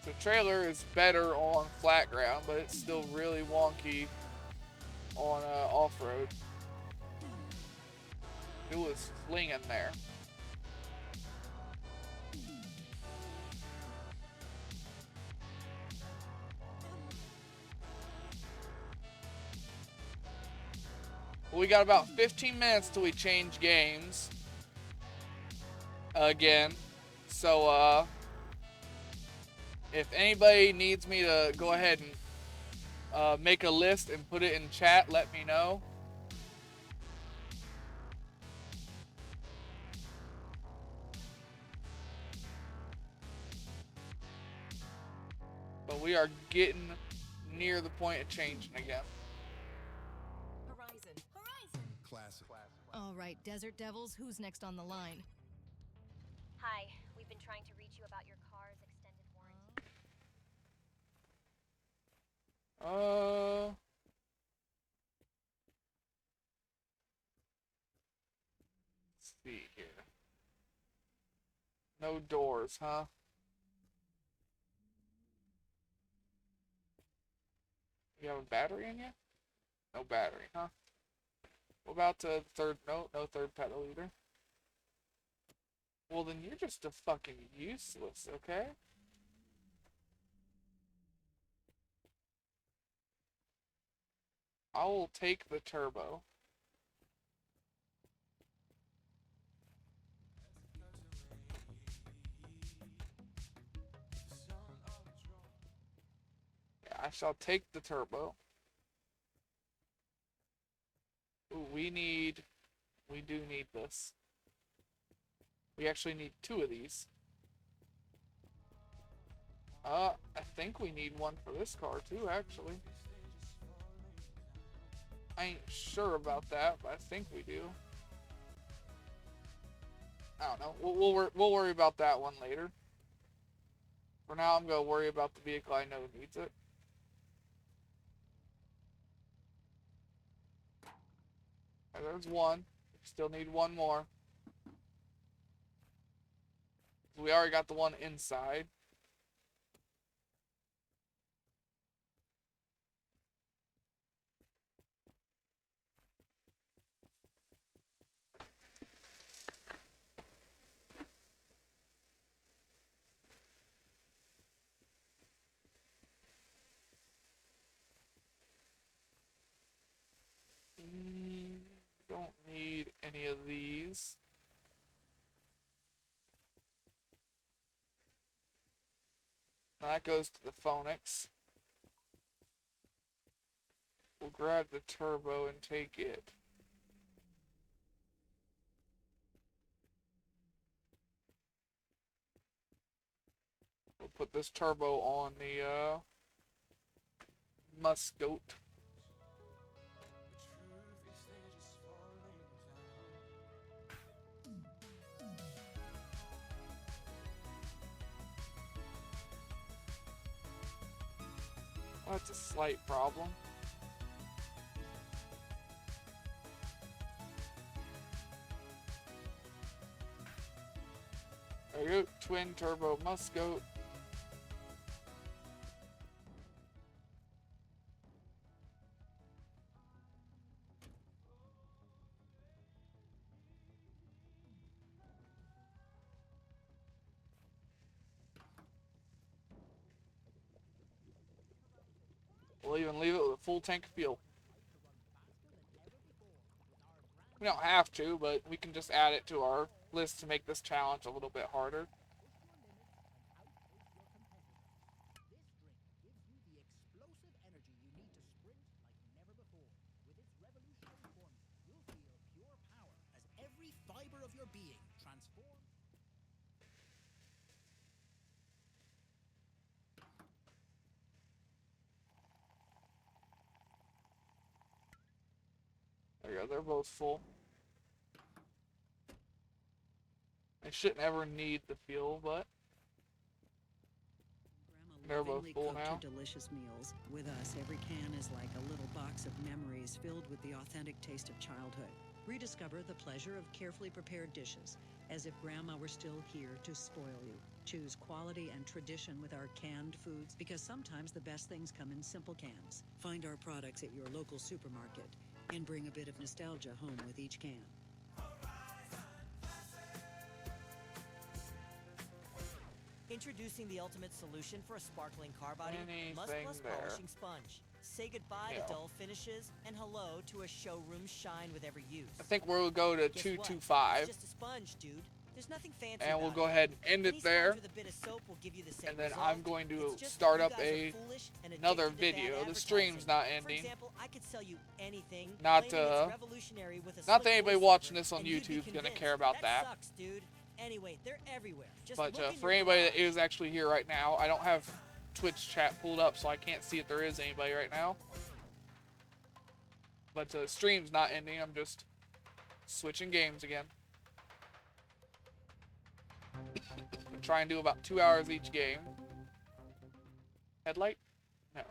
The trailer is better on flat ground, but it's still really wonky on off-road. It was flinging there. We got about 15 minutes till we change games again. So, if anybody needs me to go ahead and make a list and put it in chat, let me know. But we are getting near the point of changing again. Horizon. Classic. All right, Desert Devils, who's next on the line? Hi, we've been trying to reach you about your car's extended warranty. Let's see here. No doors, huh? You have a battery in you? No battery, huh? What about the third? No third pedal either. Well, then you're just a fucking useless, okay? I will take the turbo. Yeah, I shall take the turbo. Ooh, we do need this. We actually need 2 of these. I think we need one for this car too, actually. I ain't sure about that, but I think we do. I don't know. We'll worry about that one later. For now, I'm gonna worry about the vehicle I know needs it. Okay, there's one. Still need one more. We already got the one inside. Don't need any of these. That goes to the Phoenix. We'll grab the turbo and take it. We'll put this turbo on the Muscoat. Well, that's a slight problem. There you go, twin turbo Muscoat. We'll even leave it with a full tank of fuel. We don't have to, but we can just add it to our list to make this challenge a little bit harder. Fiber of your being transform. There you go, they're both full. I shouldn't ever need the fuel, but they're both full now. Delicious meals. With us, every can is like a little box of memories filled with the authentic taste of childhood. Rediscover the pleasure of carefully prepared dishes, as if Grandma were still here to spoil you. Choose quality and tradition with our canned foods, because sometimes the best things come in simple cans. Find our products at your local supermarket and bring a bit of nostalgia home with each can. Introducing the ultimate solution for a sparkling car body, Anything Must Plus there. Polishing Sponge. Say goodbye to dull finishes and hello to a showroom shine with every use. I think we'll go to Guess 225. It's just a sponge, dude. There's nothing fancy And we'll about go it. ahead and end Any it there. sponge with a bit of soap will give you the same And then result. I'm going to It's just start you up guys are foolish and another addicted to bad video. The stream's advertising. not For ending. example, I could sell you anything, Not claiming it's revolutionary with a not that slick anybody voiceover, watching this on and you'd be YouTube is gonna convinced. care about that. Sucks, dude. Anyway, they're everywhere. Just But look in for your anybody that garage. is actually here right now, I don't have Twitch chat pulled up, so I can't see if there is anybody right now. But the stream's not ending. I'm just switching games again. I'm trying to do about 2 hours each game. Headlight? No.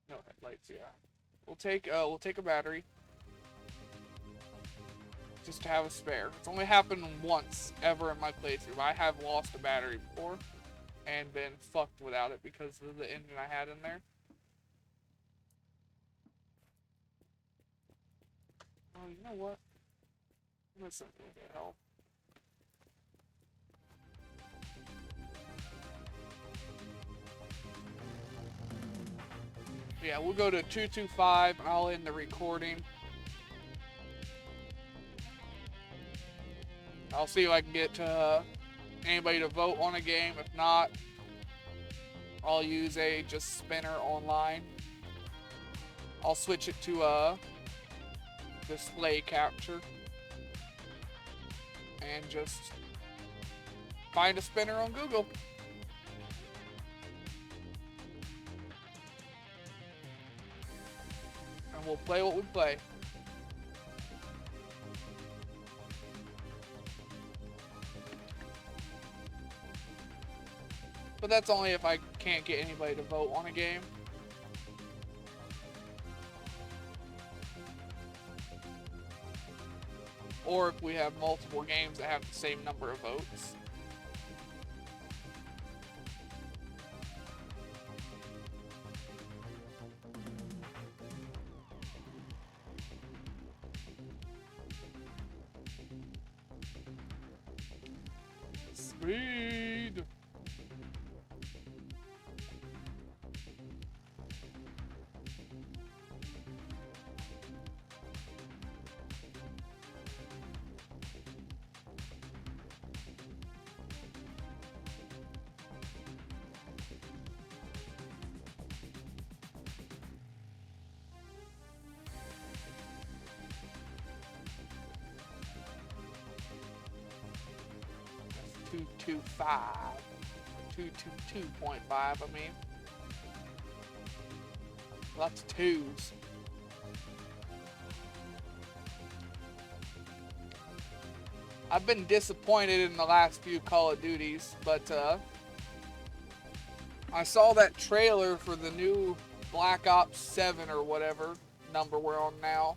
No headlights, yeah. We'll take a battery. Just to have a spare. It's only happened once ever in my playthrough. I have lost a battery before and been fucked without it because of the engine I had in there. Oh, you know what? Listen, what the hell? Yeah, we'll go to 225 and I'll end the recording. I'll see if I can get anybody to vote on a game. If not, I'll use a just spinner online. I'll switch it to display capture and just find a spinner on Google. And we'll play what we play. But that's only if I can't get anybody to vote on a game. Or if we have multiple games that have the same number of votes. Speed! That's 225. 222.5, I mean. Lots of twos. I've been disappointed in the last few Call of Duties, but I saw that trailer for the new Black Ops 7 or whatever number we're on now.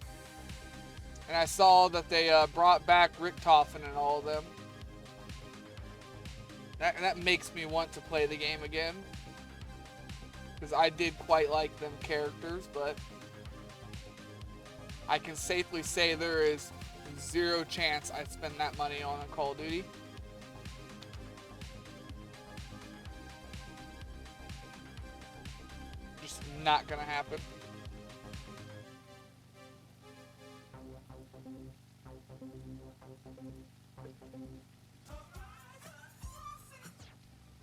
And I saw that they brought back Richtofen and all of them. That makes me want to play the game again. Because I did quite like them characters, but I can safely say there is zero chance I'd spend that money on a Call of Duty. not gonna happen.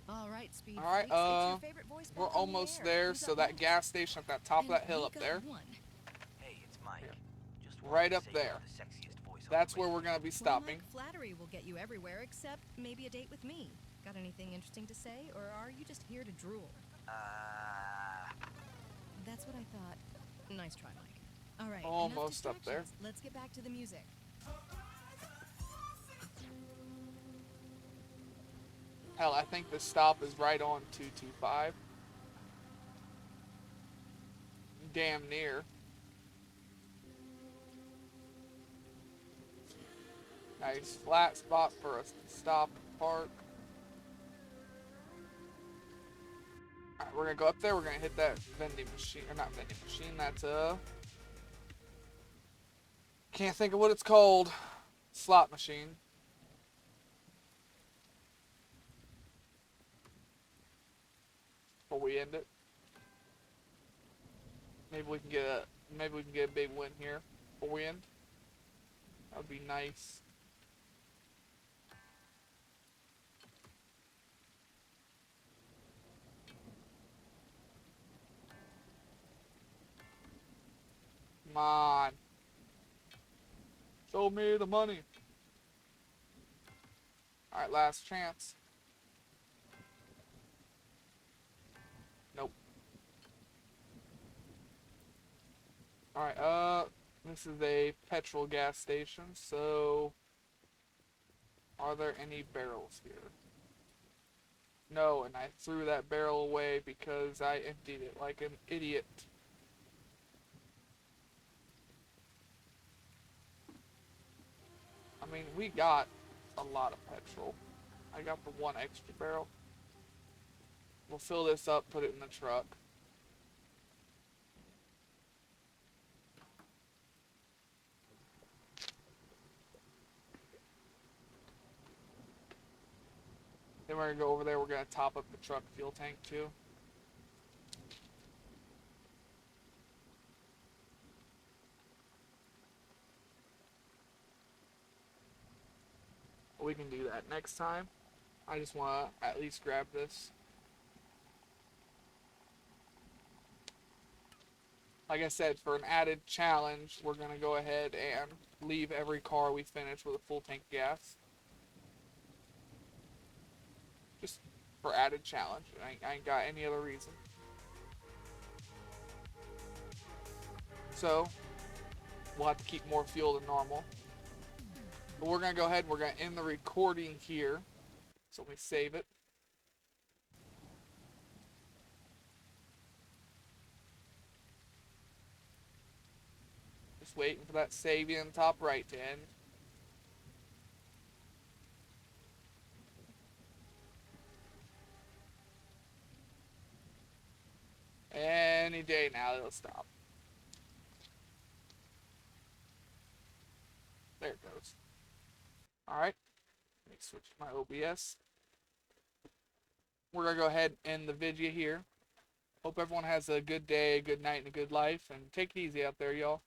All right, Speed All right, Freaks, it's your favorite voice we're back on the almost air. there. Who's So up that next? gas station at that top of And that hill we up got there, one. Hey, it's Mike. Just wanted right to up say you're there. the sexiest voice on That's the where we're radio. gonna be Well, stopping. Mike, flattery will get you everywhere, except maybe a date with me. Got anything interesting to say, or are you just here to drool? That's what I thought. Nice try, Mike. All right, Almost enough up there. distractions. Let's get back to the music. Hell, I think the stop is right on 225. Damn near. Nice flat spot for us to stop and park. Alright, we're gonna go up there, we're gonna hit that vending machine, or not vending machine, that's can't think of what it's called. Slot machine. Before we end it. Maybe we can get a big win here before we end. That would be nice. Come on. Show me the money. Alright, last chance. Nope. Alright, this is a petrol gas station, so are there any barrels here? No, and I threw that barrel away because I emptied it like an idiot. I mean, we got a lot of petrol. I got the one extra barrel. We'll fill this up, put it in the truck. Then we're gonna go over there, we're gonna top up the truck fuel tank too. We can do that next time. I just wanna at least grab this. Like I said, for an added challenge, we're gonna go ahead and leave every car we finish with a full tank of gas. Just for added challenge. I ain't got any other reason. So, we'll have to keep more fuel than normal. But we're gonna go ahead and we're gonna end the recording here. So let me save it. Just waiting for that save in top right to end. Any day now it'll stop. There it goes. Alright. Let me switch to my OBS. We're gonna go ahead and end the video here. Hope everyone has a good day, a good night, and a good life. And take it easy out there, y'all.